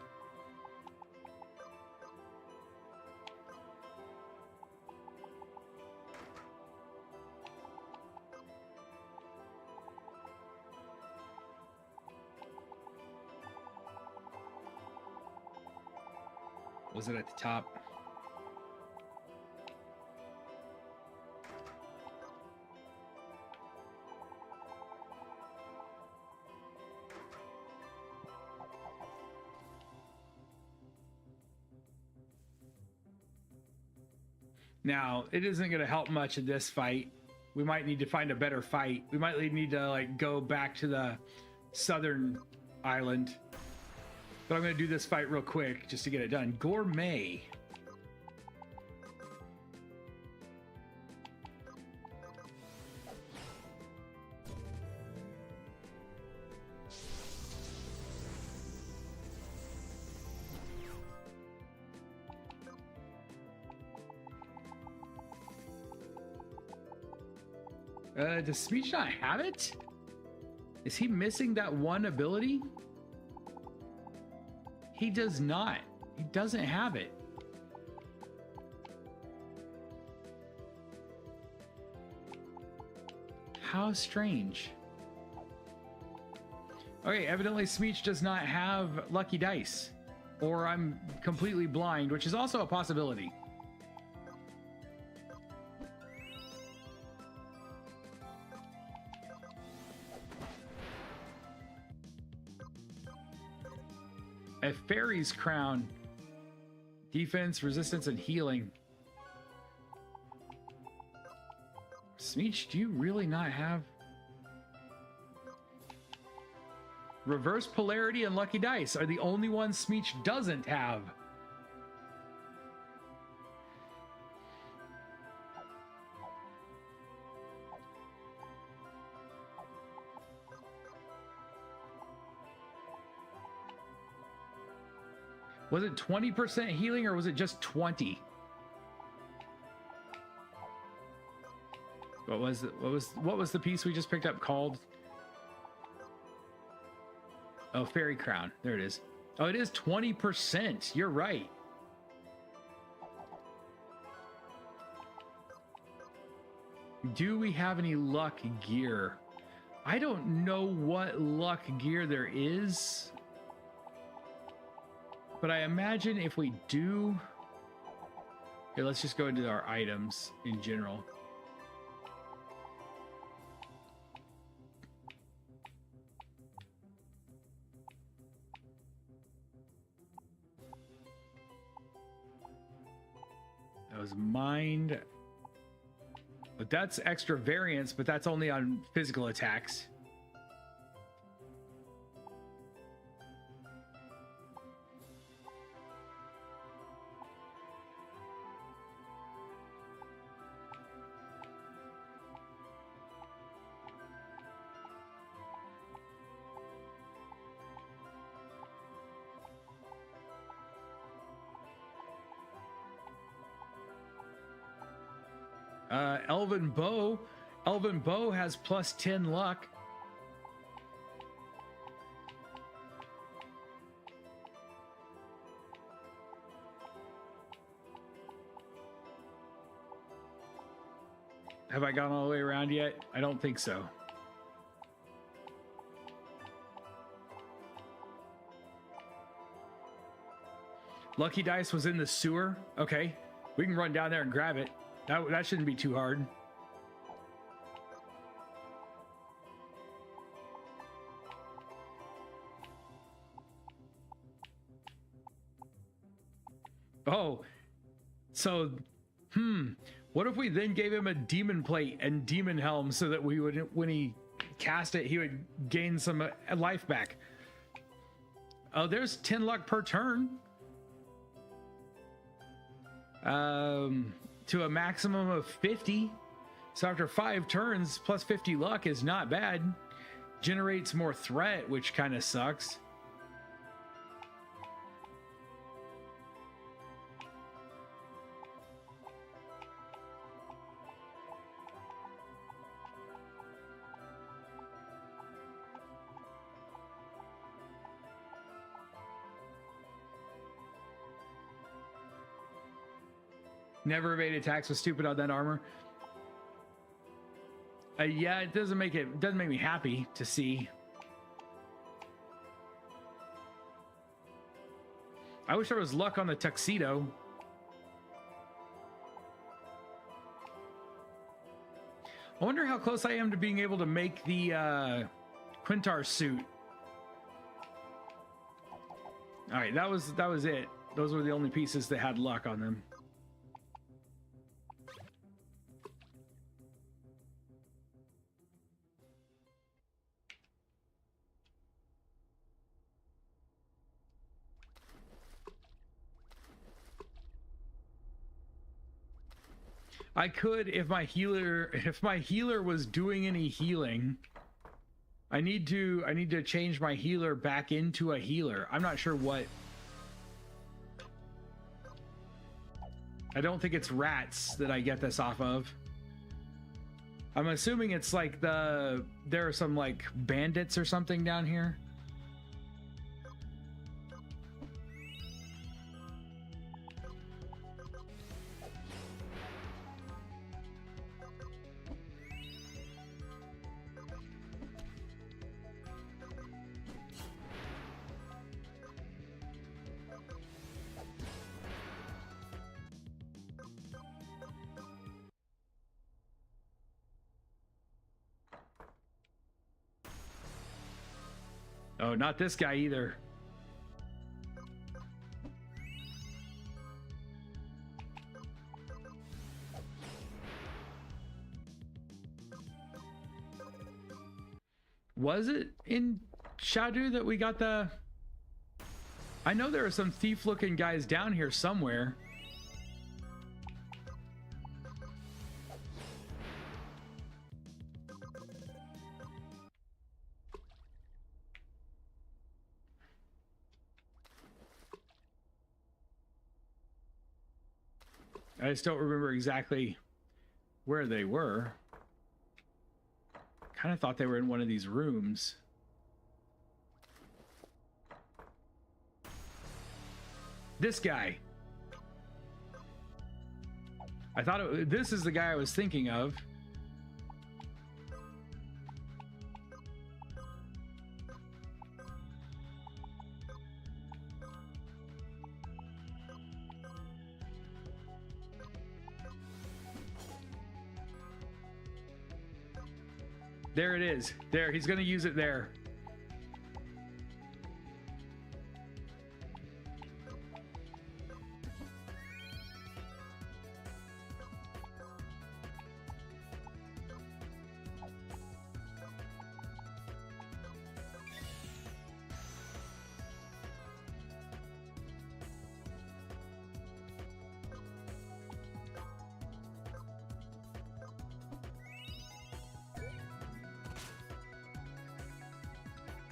Was it at the top? Now, it isn't going to help much in this fight. We might need to find a better fight. We might need to like go back to the southern island. But I'm going to do this fight real quick just to get it done. Gourmet. Does Smeech not have it? Is he missing that one ability? He does not. He doesn't have it. How strange. Okay, evidently Smeech does not have lucky dice. Or I'm completely blind, which is also a possibility. A fairy's crown. Defense, resistance, and healing. Smeech, do you really not have... Reverse polarity and lucky dice are the only ones Smeech doesn't have. Was it 20% healing or was it just 20? What was the piece we just picked up called? Oh, Fairy Crown. There it is. Oh, it is 20%. You're right. Do we have any luck gear? I don't know what luck gear there is. But I imagine if we do... Here, let's just go into our items in general. That was mind. But that's extra variance, but that's only on physical attacks. Elven Bow. Elven Bow has plus 10 luck. Have I gone all the way around yet? I don't think so. Lucky Dice was in the sewer. Okay, we can run down there and grab it. That shouldn't be too hard. Oh, so, what if we then gave him a demon plate and demon helm so that we would, when he cast it, he would gain some life back? Oh, there's 10 luck per turn. To a maximum of 50. So after 5 turns, plus 50 luck is not bad. Generates more threat, which kind of sucks. Never evade attacks with stupid on that armor. Yeah, it doesn't make me happy to see. I wish there was luck on the tuxedo. I wonder how close I am to being able to make the Quintars suit. All right, that was it. Those were the only pieces that had luck on them. I could if my healer was doing any healing. I need to change my healer back into a healer. I'm not sure what. I don't think it's rats that I get this off of. I'm assuming it's like there are some like bandits or something down here. Oh, not this guy either. Was it in Shadu that we got the... I know there are some thief-looking guys down here somewhere. I just don't remember exactly where they were. Kind of thought they were in one of these rooms. This guy. I thought this is the guy I was thinking of. There it is. There, he's going to use it there.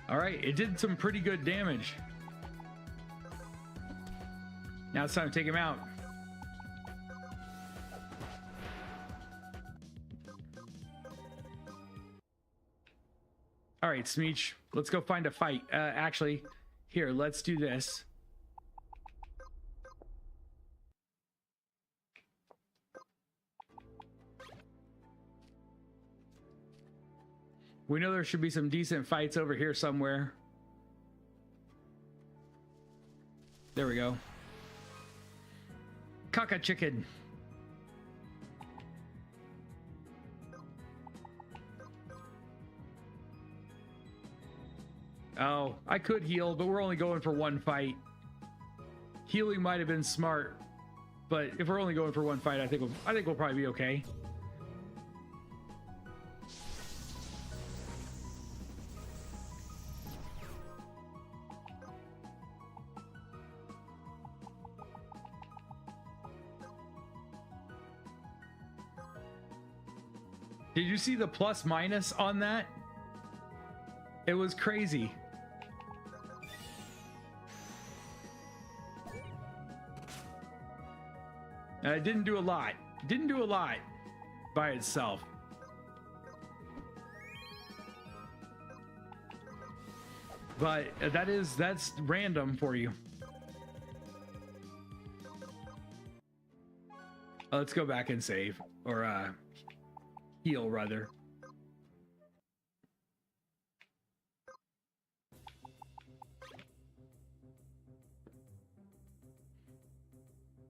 All right, it did some pretty good damage. Now it's time to take him out. All right, Smeech, let's go find a fight. Actually, here, let's do this. We know there should be some decent fights over here somewhere. There we go. Caca chicken. Oh, I could heal, but we're only going for one fight. Healing might have been smart, but if we're only going for one fight, I think we'll probably be okay. Did you see the plus minus on that? It was crazy. It didn't do a lot. Didn't do a lot by itself. But that's random for you. Let's go back and save, or heal rather.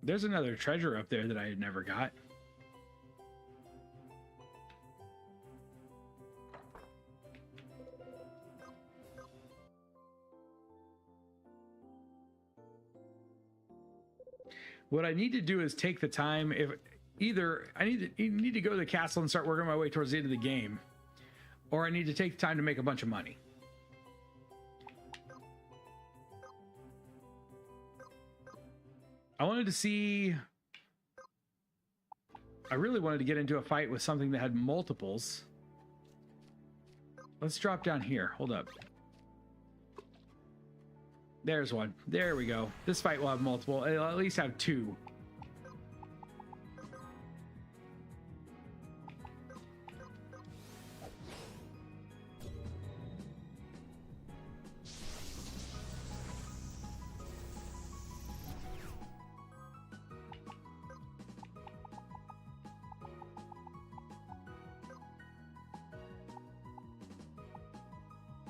There's another treasure up there that I had never got. What I need to do is take the time. If either I need to go to the castle and start working my way towards the end of the game, or I need to take the time to make a bunch of money. I wanted to see. I really wanted to get into a fight with something that had multiples. Let's drop down here. Hold up. There's one. There we go. This fight will have multiple. It'll at least have two.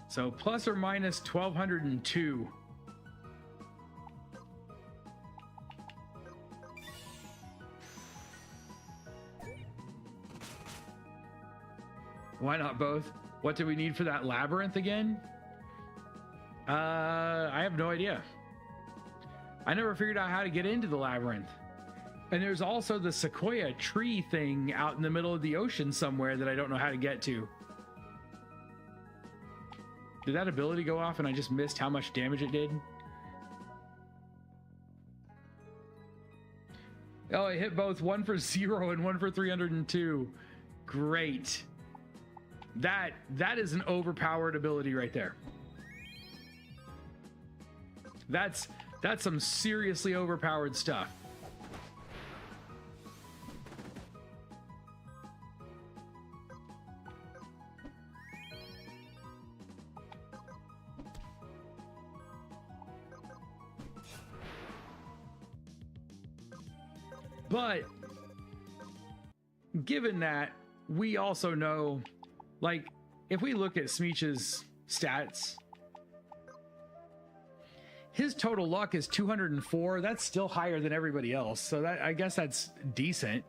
So plus or minus 1202. Why not both? What do we need for that labyrinth again? I have no idea. I never figured out how to get into the labyrinth. And there's also the Sequoia tree thing out in the middle of the ocean somewhere that I don't know how to get to. Did that ability go off and I just missed how much damage it did? Oh, it hit both, one for 0 and one for 302. Great. That is an overpowered ability right there. That's some seriously overpowered stuff. But given that, we also know, like, if we look at Smeech's stats, his total luck is 204. That's still higher than everybody else. So that, I guess that's decent.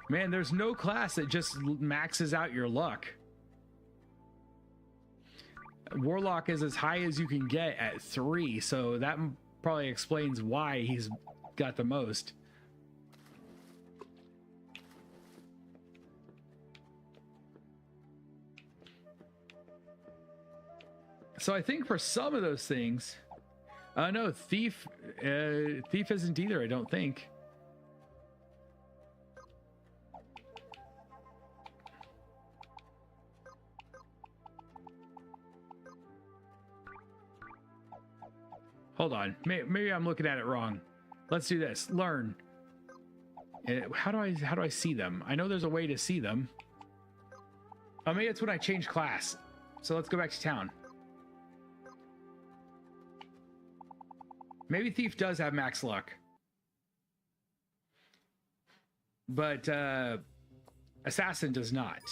Man, there's no class that just maxes out your luck. Warlock is as high as you can get at 3, so that probably explains why he's got the most. So I think for some of those things, no, Thief isn't either, I don't think. Hold on, maybe I'm looking at it wrong. Let's do this. Learn. How do I see them? I know there's a way to see them. Oh, maybe it's when I change class. So let's go back to town. Maybe Thief does have max luck. But Assassin does not.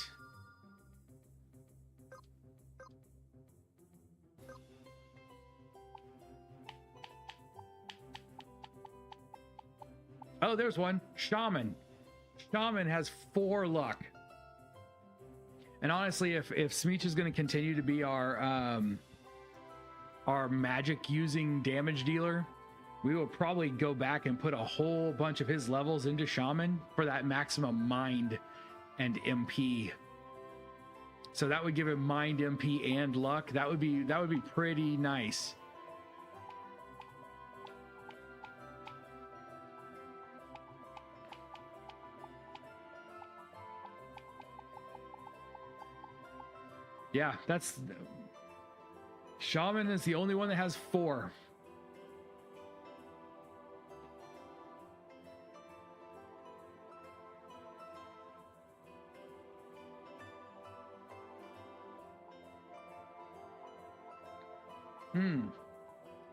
Oh, there's one. Shaman. Shaman has 4 luck. And honestly, if Smeech is going to continue to be our magic using damage dealer, we will probably go back and put a whole bunch of his levels into Shaman for that maximum mind and MP. So that would give him mind, MP, and luck. That would be pretty nice. Yeah, that's... Shaman is the only one that has 4.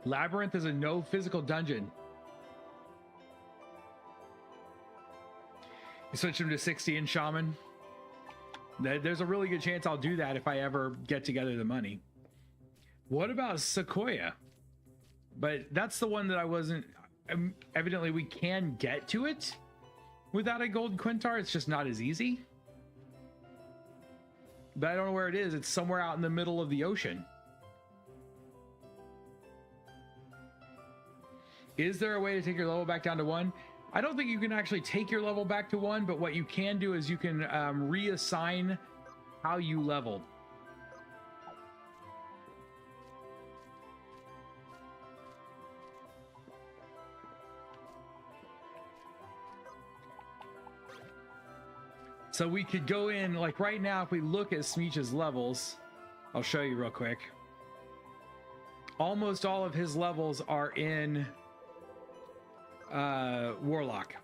Labyrinth is a no physical dungeon. You switch him to 60 in Shaman. There's a really good chance I'll do that if I ever get together the money. What about Sequoia? But that's the one that I wasn't... Evidently, we can get to it without a gold Quintar. It's just not as easy. But I don't know where it is. It's somewhere out in the middle of the ocean. Is there a way to take your level back down to 1? I don't think you can actually take your level back to 1, but what you can do is you can reassign how you leveled. So we could go in, like right now, if we look at Smeech's levels, I'll show you real quick. Almost all of his levels are in Warlock.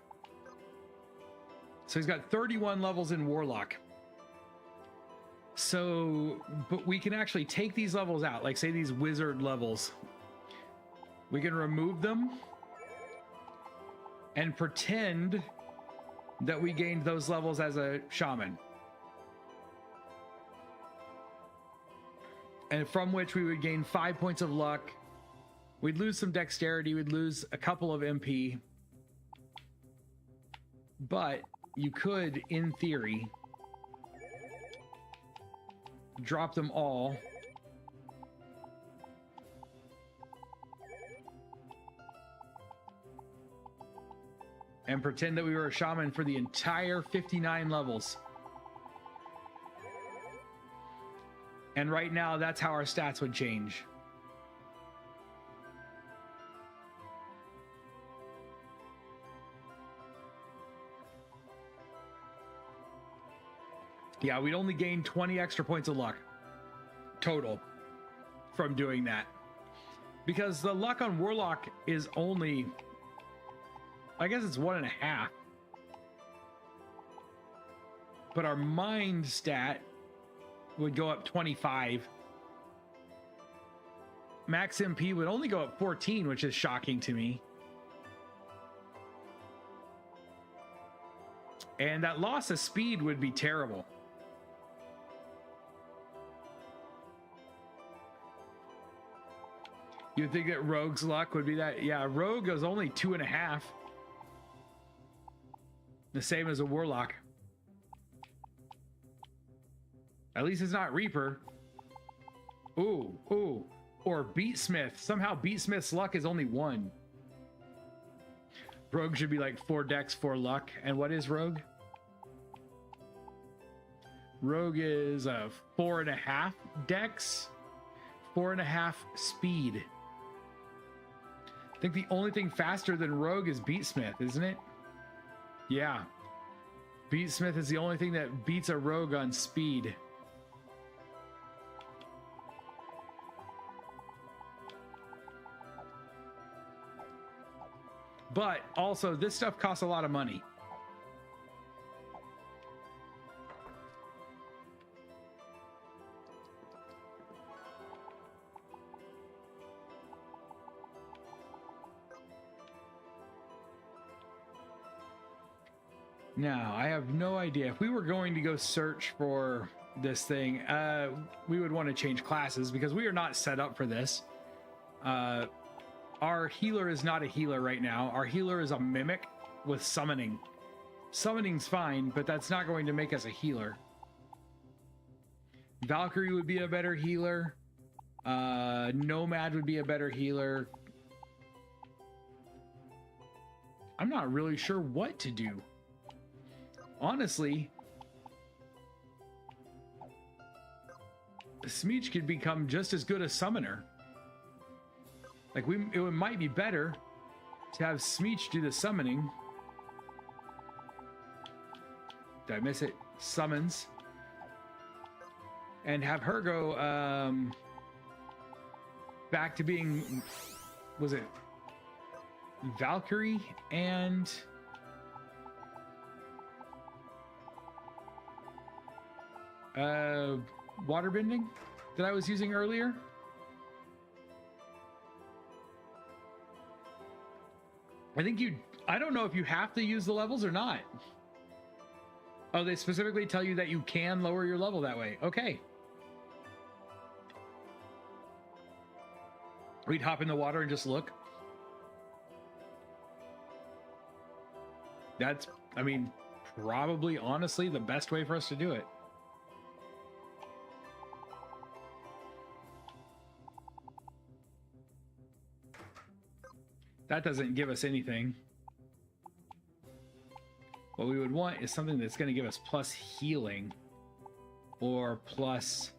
So he's got 31 levels in Warlock. So, but we can actually take these levels out, like say these wizard levels. We can remove them and pretend that we gained those levels as a shaman. And from which we would gain 5 points of luck. We'd lose some dexterity. We'd lose a couple of MP. But you could, in theory, drop them all. And pretend that we were a shaman for the entire 59 levels. And right now, that's how our stats would change. Yeah, we'd only gain 20 extra points of luck total from doing that. Because the luck on Warlock is only, I guess it's 1.5. But our mind stat would go up 25. Max MP would only go up 14, which is shocking to me. And that loss of speed would be terrible. You'd think that Rogue's luck would be that. Yeah, Rogue is only 2.5. The same as a Warlock. At least it's not Reaper. Ooh, ooh. Or Beatsmith. Somehow Beatsmith's luck is only 1. Rogue should be like 4 dex, 4 luck. And what is Rogue? Rogue is a 4.5 dex, 4.5 speed. I think the only thing faster than Rogue is Beatsmith, isn't it? Yeah. Beatsmith is the only thing that beats a Rogue on speed. But also, this stuff costs a lot of money. Now, I have no idea. If we were going to go search for this thing, we would want to change classes because we are not set up for this. Our healer is not a healer right now. Our healer is a mimic with summoning. Summoning's fine, but that's not going to make us a healer. Valkyrie would be a better healer. Nomad would be a better healer. I'm not really sure what to do. Honestly, Smeech could become just as good a summoner. Like, it might be better to have Smeech do the summoning. Did I miss it? Summons. and have her go back to being, was it Valkyrie and waterbending that I was using earlier? I don't know if you have to use the levels or not. Oh, they specifically tell you that you can lower your level that way. Okay. We'd hop in the water and just look. That's, I mean, probably honestly the best way for us to do it. That doesn't give us anything. What we would want is something that's going to give us plus healing or plus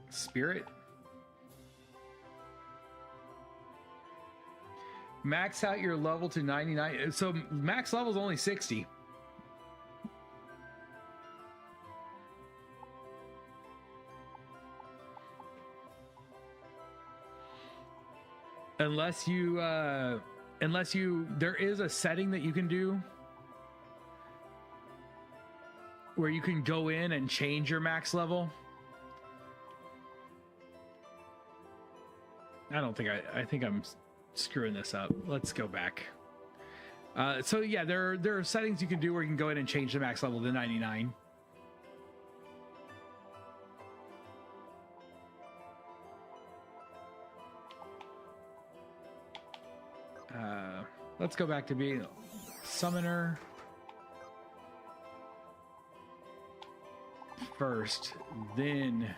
spirit. Max out your level to 99. So max level is only 60. Unless you, there is a setting that you can do where you can go in and change your max level. I think I'm screwing this up. Let's go back. So yeah, there are settings you can do where you can go in and change the max level to 99. Let's go back to being summoner first, then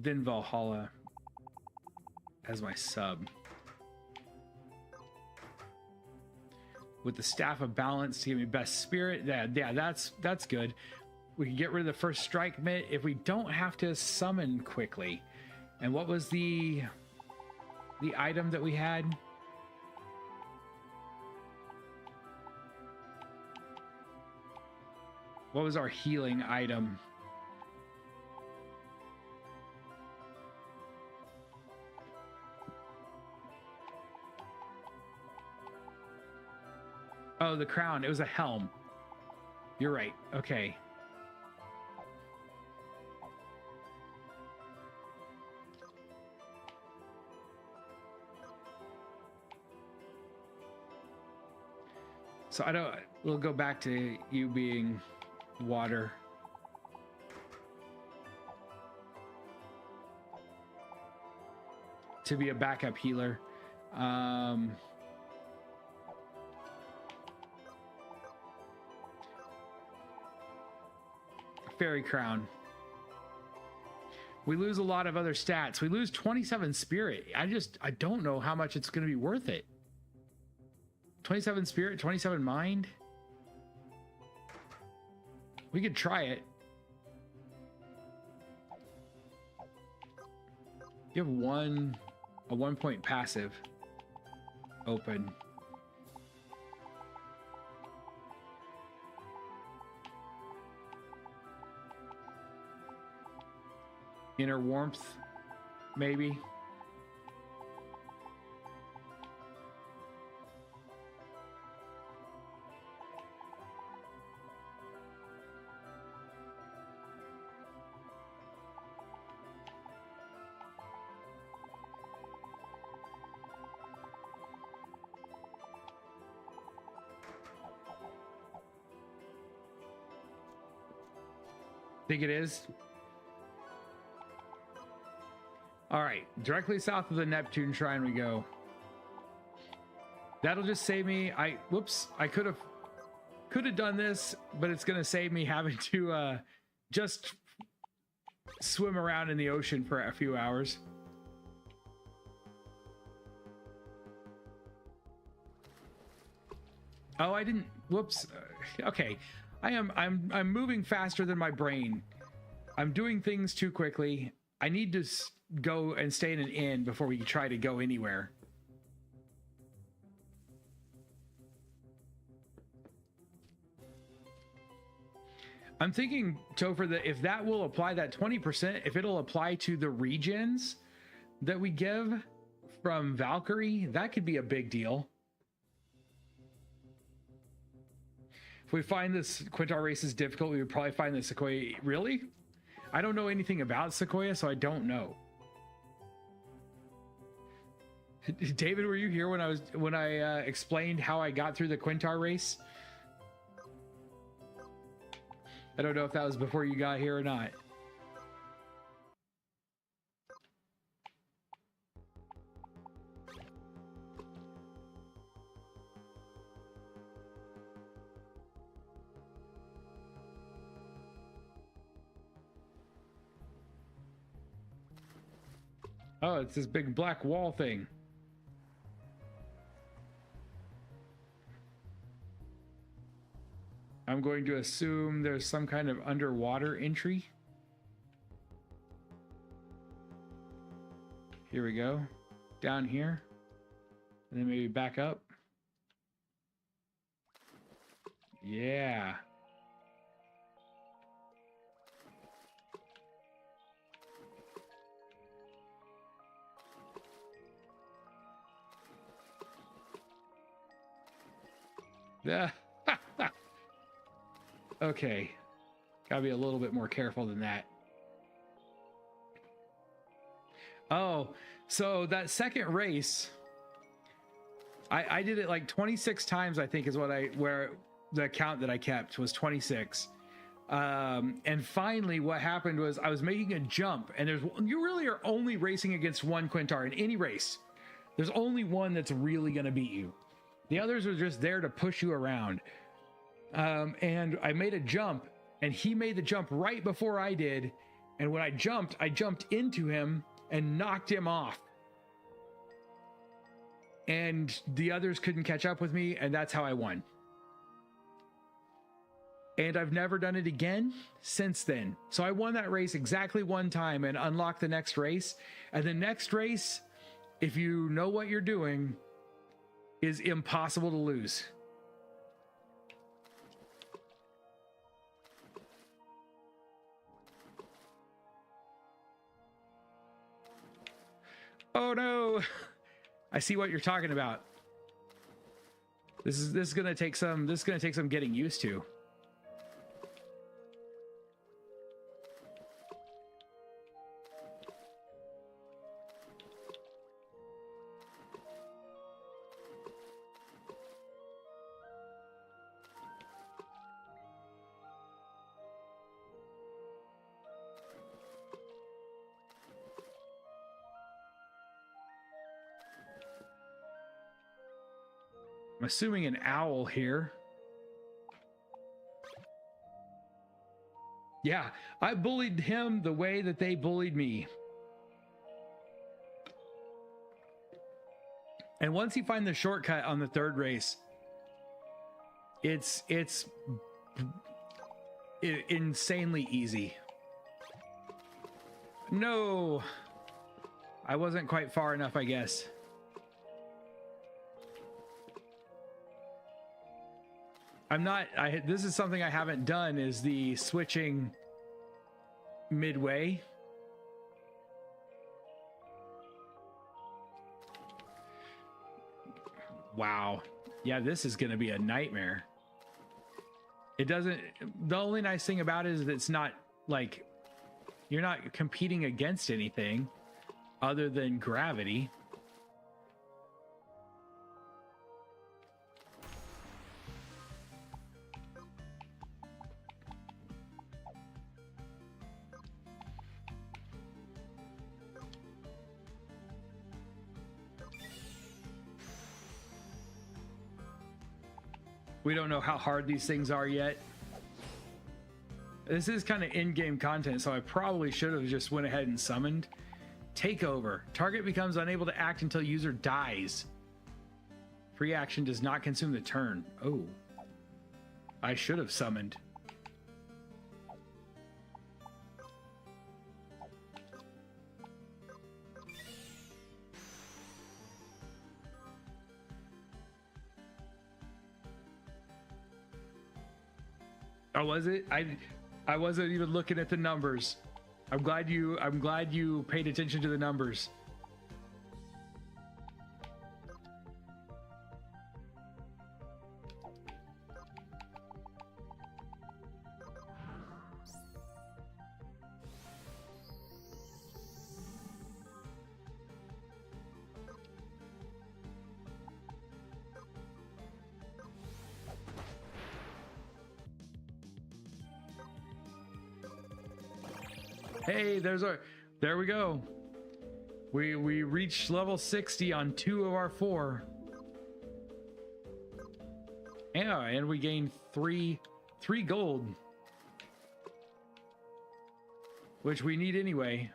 Valhalla as my sub. With the Staff of Balance to give me best spirit. Yeah, that's good. We can get rid of the first strike mitt if we don't have to summon quickly. And what was the item that we had? What was our healing item? Oh, the crown. It was a helm. You're right. Okay. So we'll go back to you being water. To be a backup healer. Fairy crown. We lose a lot of other stats. We lose 27 spirit. I don't know how much it's going to be worth it. 27 spirit, 27 mind. We could try it. You have a 1-point passive open. Inner warmth, maybe. Think it is? All right, directly south of the Neptune Shrine we go. That'll just save me. Whoops, I could have done this, but it's gonna save me having to just swim around in the ocean for a few hours. Oh, I didn't. Whoops. Okay, I'm moving faster than my brain. I'm doing things too quickly. I need to go and stay in an inn before we try to go anywhere. I'm thinking, Topher, that if that will apply, that 20%, if it'll apply to the regens that we give from Valkyrie, that could be a big deal. If we find this Quintar race is difficult, we would probably find the Sequoia. Really? I don't know anything about Sequoia, so I don't know. David, were you here when I explained how I got through the Quintar race? I don't know if that was before you got here or not. Oh, it's this big black wall thing. I'm going to assume there's some kind of underwater entry. Here we go. Down here. And then maybe back up. Yeah. Yeah. Okay. Gotta be a little bit more careful than that. Oh, so that second race, I did it like 26 times, I think is where the count that I kept was 26. And finally what happened was I was making a jump, and you really are only racing against one Quintar in any race. There's only one that's really going to beat you. The others are just there to push you around. And I made a jump, and he made the jump right before I did. And when I jumped into him and knocked him off. And the others couldn't catch up with me, and that's how I won. And I've never done it again since then. So I won that race exactly one time and unlocked the next race. And the next race, if you know what you're doing, is impossible to lose. Oh no, I see what you're talking about. This is gonna take some getting used to. I'm assuming an owl here. Yeah, I bullied him the way that they bullied me. And once you find the shortcut on the third race, it's insanely easy. No, I wasn't quite far enough, I guess. This is something I haven't done, is the switching midway. Wow. Yeah, this is going to be a nightmare. The only nice thing about it is that it's not like you're not competing against anything other than gravity. We don't know how hard these things are yet. This is kind of in-game content, so I probably should have just went ahead and summoned. Takeover. Target becomes unable to act until user dies. Free action does not consume the turn. Oh. I should have summoned. Oh, was it? I wasn't even looking at the numbers. I'm glad you paid attention to the numbers. Hey, there we go. We reached level 60 on 2 of our 4. Yeah, and we gained 3 gold, which we need anyway.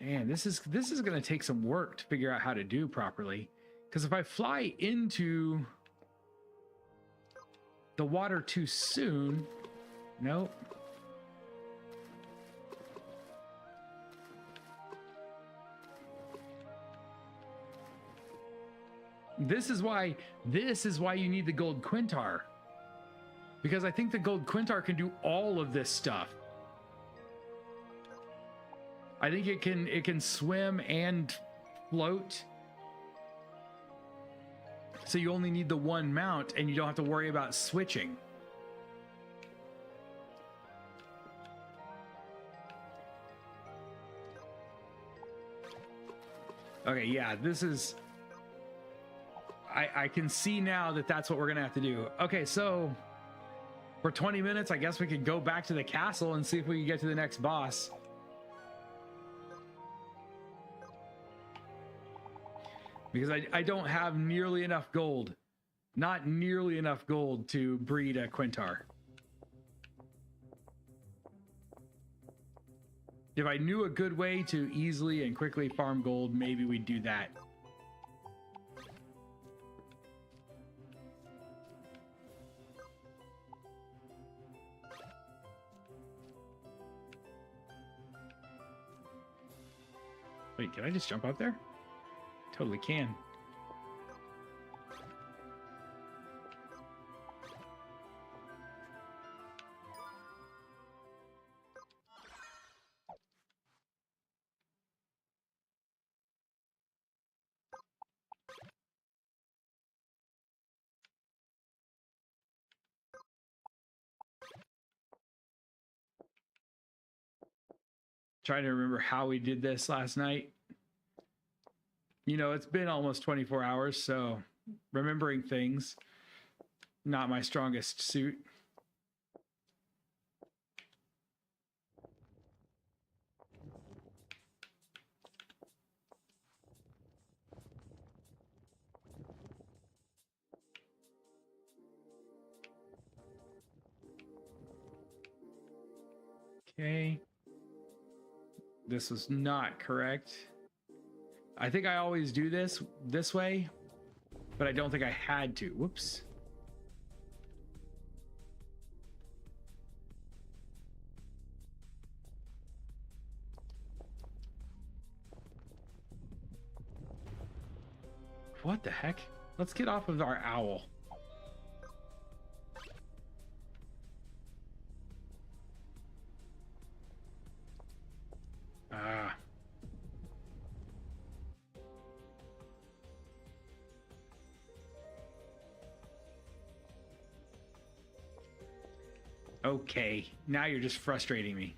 And this is going to take some work to figure out how to do properly, because if I fly into the water too soon, nope. This is why you need the gold Quintar. Because I think the gold Quintar can do all of this stuff. I think it can swim and float. So you only need the one mount and you don't have to worry about switching. Okay, yeah, this is... I can see now that that's what we're gonna have to do. Okay, so for 20 minutes, I guess we could go back to the castle and see if we can get to the next boss. Because I don't have nearly enough gold. Not nearly enough gold to breed a Quintar. If I knew a good way to easily and quickly farm gold, maybe we'd do that. Wait, can I just jump up there? Totally can. Trying to remember how we did this last night. You know, it's been almost 24 hours, so remembering things, not my strongest suit. Okay. This was not correct. I think I always do this way, but I don't think I had to. Whoops. What the heck? Let's get off of our owl. Ah. Okay, now you're just frustrating me.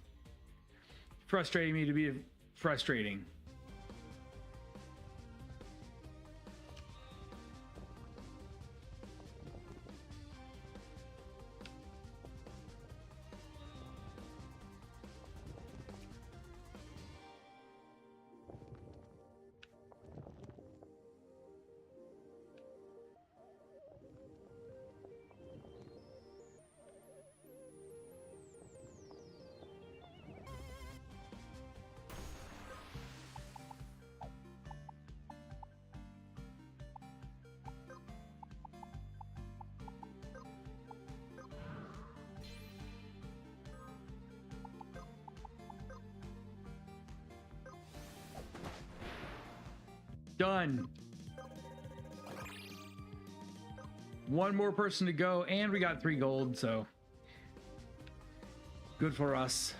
Frustrating me to be frustrating. Done. One more person to go, and we got 3 gold, so good for us.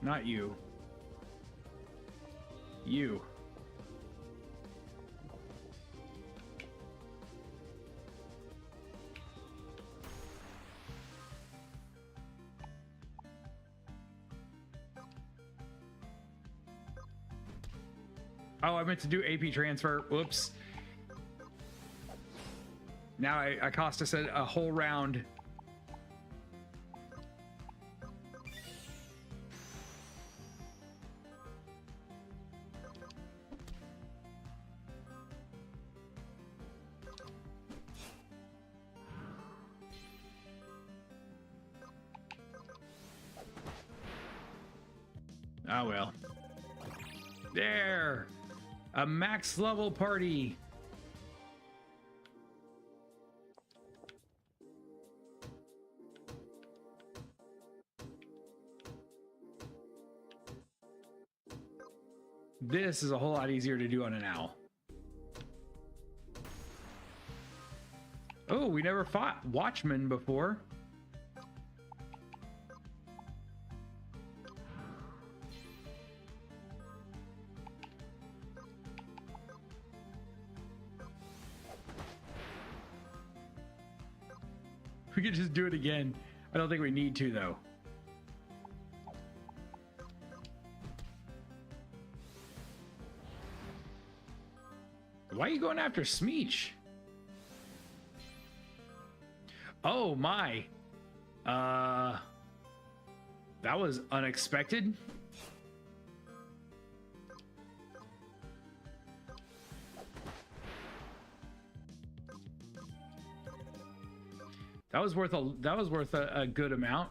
Not you. You. Oh, I meant to do AP transfer. Whoops. Now I cost us a whole round. Oh well. There. A max level party. This is a whole lot easier to do on an owl. Oh, we never fought Watchmen before. We could just do it again. I don't think we need to, though. Why are you going after Smeech? Oh my. That was unexpected. That was worth a good amount.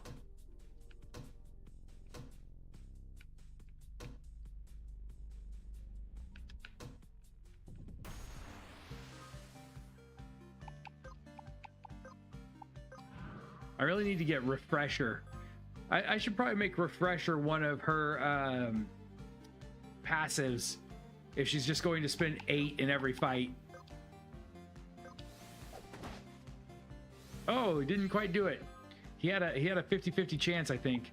I really need to get Refresher. I should probably make Refresher one of her passives if she's just going to spend 8 in every fight. Oh, he didn't quite do it. He had a 50-50 chance, I think.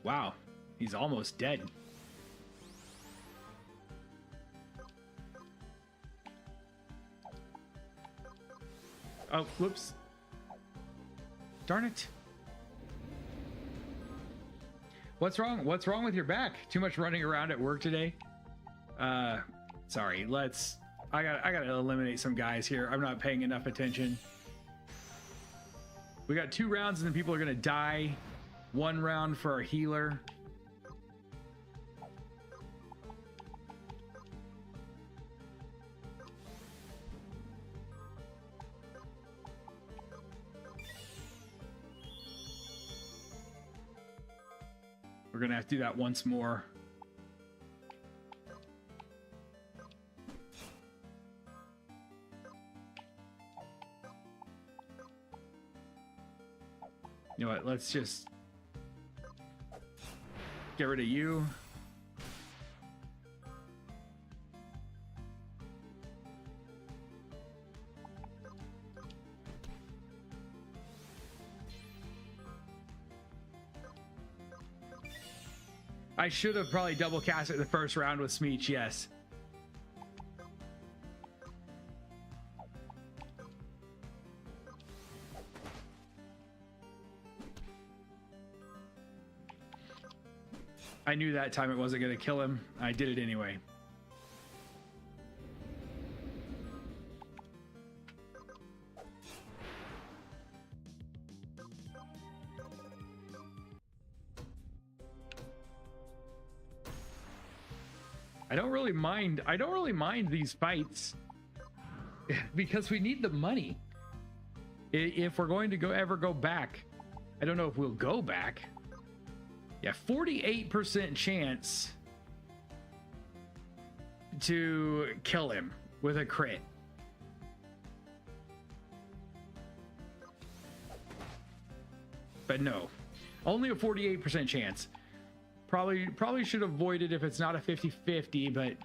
Wow, he's almost dead. Oh, whoops. Darn it. What's wrong? What's wrong with your back? Too much running around at work today? Sorry, I gotta eliminate some guys here. I'm not paying enough attention. We got 2 rounds and then people are gonna die. 1 round for our healer. We're gonna have to do that once more. You know what? Let's just get rid of you. I should have probably double cast it the first round with Smeech, yes. I knew that time it wasn't going to kill him. I did it anyway. I don't really mind these fights because we need the money. If we're going to ever go back, I don't know if we'll go back. Yeah, 48% chance to kill him with a crit. But no, only a 48% chance. Probably should avoid it if it's not a 50-50, but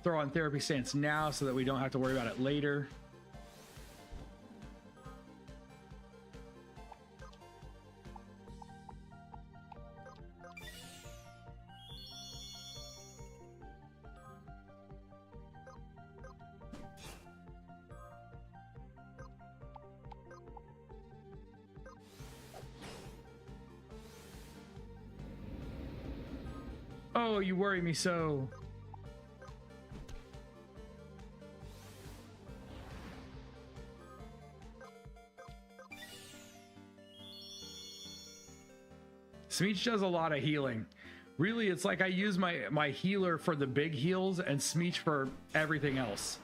throw on therapy stance now so that we don't have to worry about it later. Oh, you worry me so. Smeech does a lot of healing. Really, it's like I use my healer for the big heals and Smeech for everything else.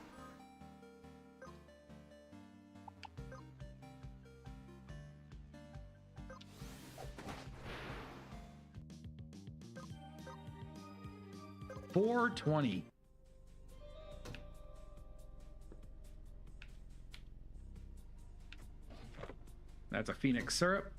$420. That's a Phoenix syrup.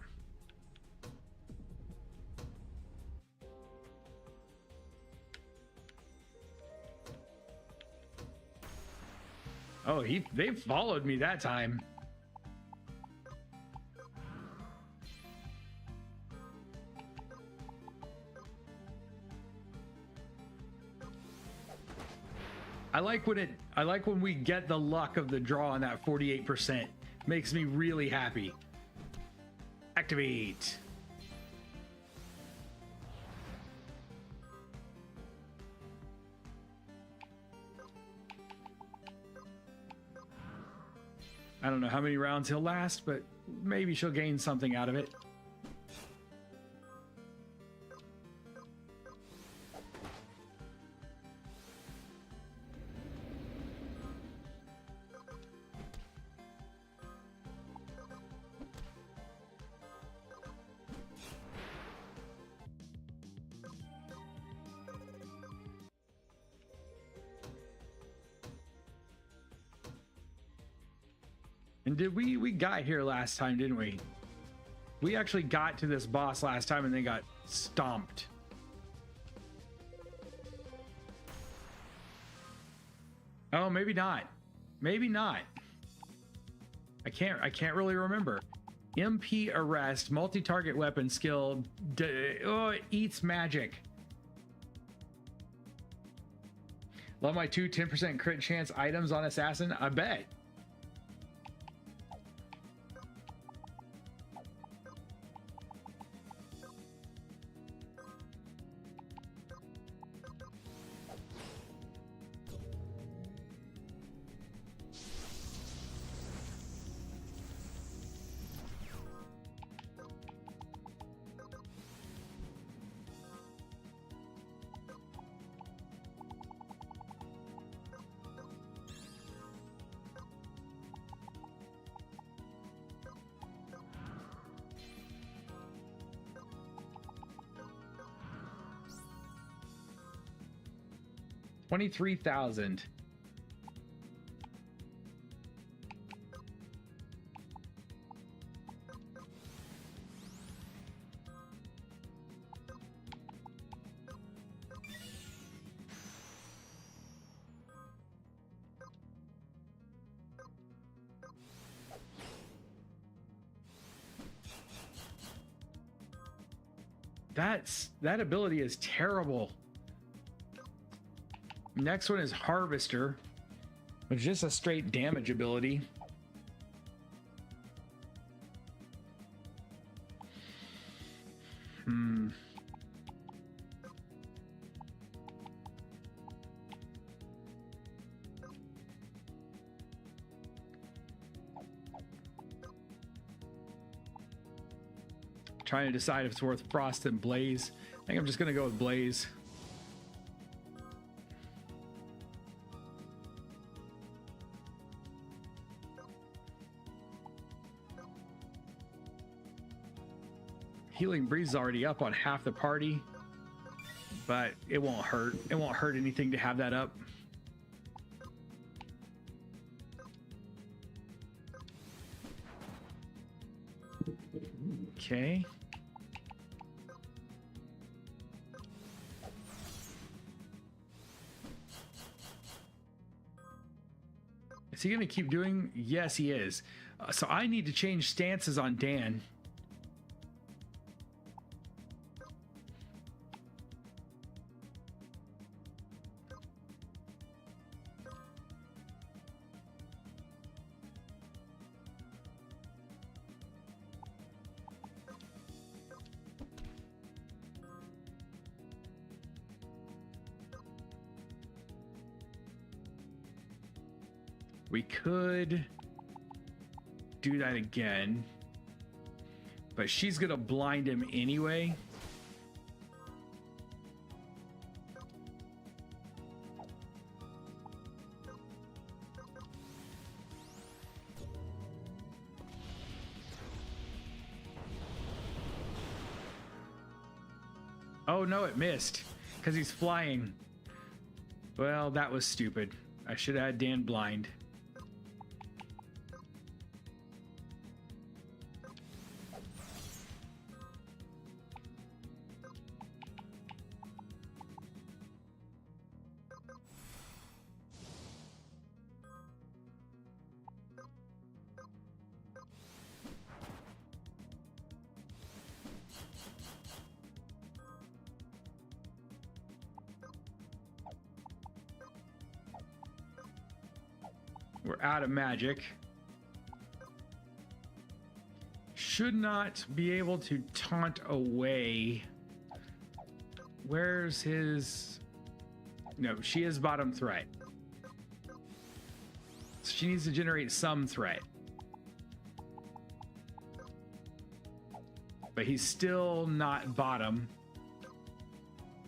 Oh, they followed me that time. I like when we get the luck of the draw on that 48%. Makes me really happy. Activate. I don't know how many rounds he'll last, but maybe she'll gain something out of it. And did we got here last time, didn't we? We actually got to this boss last time and then got stomped. Oh, maybe not. Maybe not. I can't really remember. MP arrest, multi-target weapon skill, eats magic. Love my 10% crit chance items on assassin. I bet. $23,000. That ability is terrible. Next one is Harvester, which is just a straight damage ability. Trying to decide if it's worth Frost and Blaze. I think I'm just gonna go with Blaze. Healing Breeze is already up on half the party, but it won't hurt. It won't hurt anything to have that up. Okay. Is he going to keep doing? Yes, he is. So I need to change stances on Dan. We could do that again, but she's gonna blind him anyway. Oh no, it missed because he's flying. Well, that was stupid. I should have had Dan blind. We're out of magic. Should not be able to taunt away. Where's his... No, she is bottom threat. She needs to generate some threat. But he's still not bottom.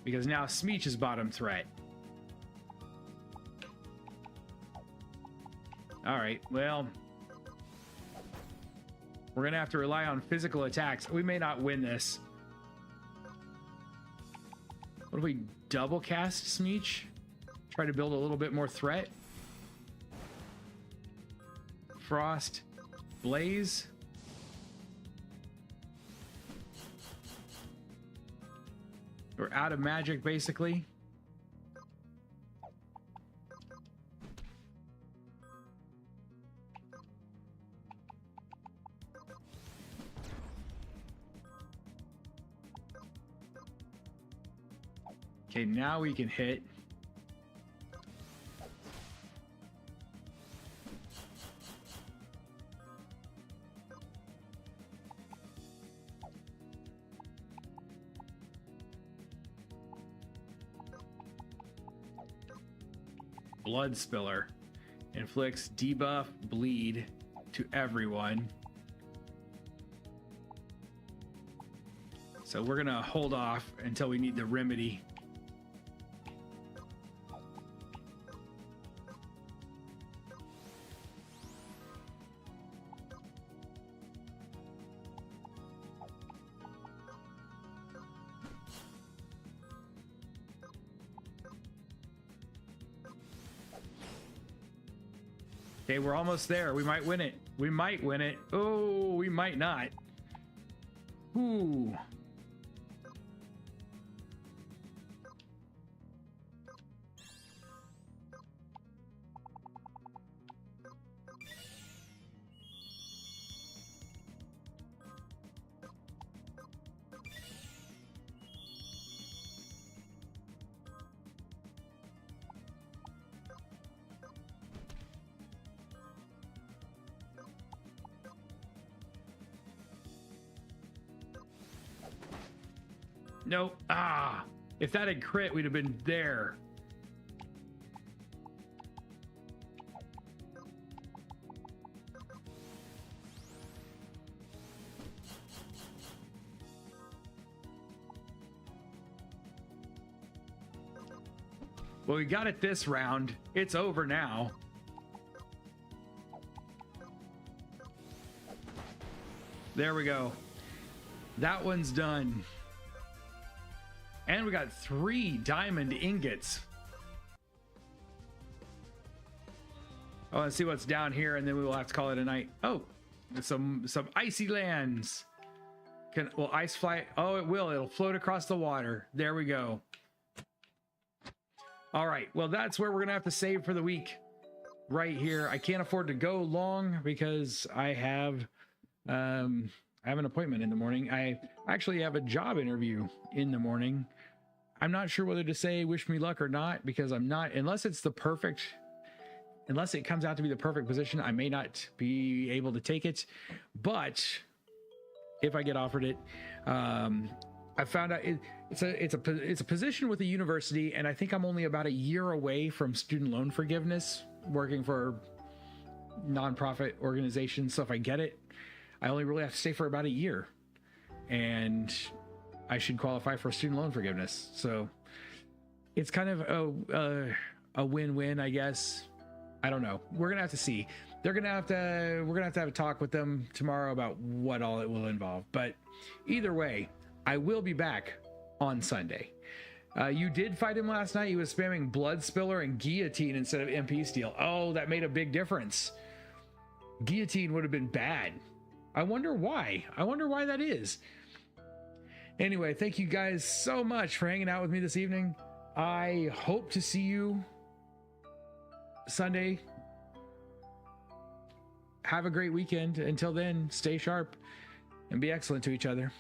Because now Smeech is bottom threat. All right, well, we're gonna have to rely on physical attacks. We may not win this. What if we double cast Smeech? Try to build a little bit more threat. Frost, Blaze. We're out of magic, basically. Okay, now we can hit. Blood Spiller inflicts debuff bleed to everyone. So we're gonna hold off until we need the remedy. Okay, we're almost there. We might win it. We might win it. Oh, we might not. Ooh. Nope. Ah, if that had crit, we'd have been there. Well, we got it this round. It's over now. There we go. That one's done. And we got 3 diamond ingots. Oh, let's see what's down here, and then we will have to call it a night. Oh, some icy lands. Will ice fly? Oh, it will. It'll float across the water. There we go. All right. Well, that's where we're going to have to save for the week. Right here. I can't afford to go long because I have an appointment in the morning. I actually have a job interview in the morning. I'm not sure whether to say wish me luck or not, because I'm not, unless it comes out to be the perfect position, I may not be able to take it. But if I get offered it, I found out it's a position with a university, and I think I'm only about a year away from student loan forgiveness, working for nonprofit organizations. So if I get it, I only really have to stay for about a year, and I should qualify for student loan forgiveness. So it's kind of a win-win, I guess. I don't know. We're gonna have to see. We're gonna have to have a talk with them tomorrow about what all it will involve. But either way, I will be back on Sunday. You did fight him last night. He was spamming Blood Spiller and Guillotine instead of MP Steel. Oh, that made a big difference. Guillotine would have been bad. I wonder why. I wonder why that is. Anyway, thank you guys so much for hanging out with me this evening. I hope to see you Sunday. Have a great weekend. Until then, stay sharp and be excellent to each other.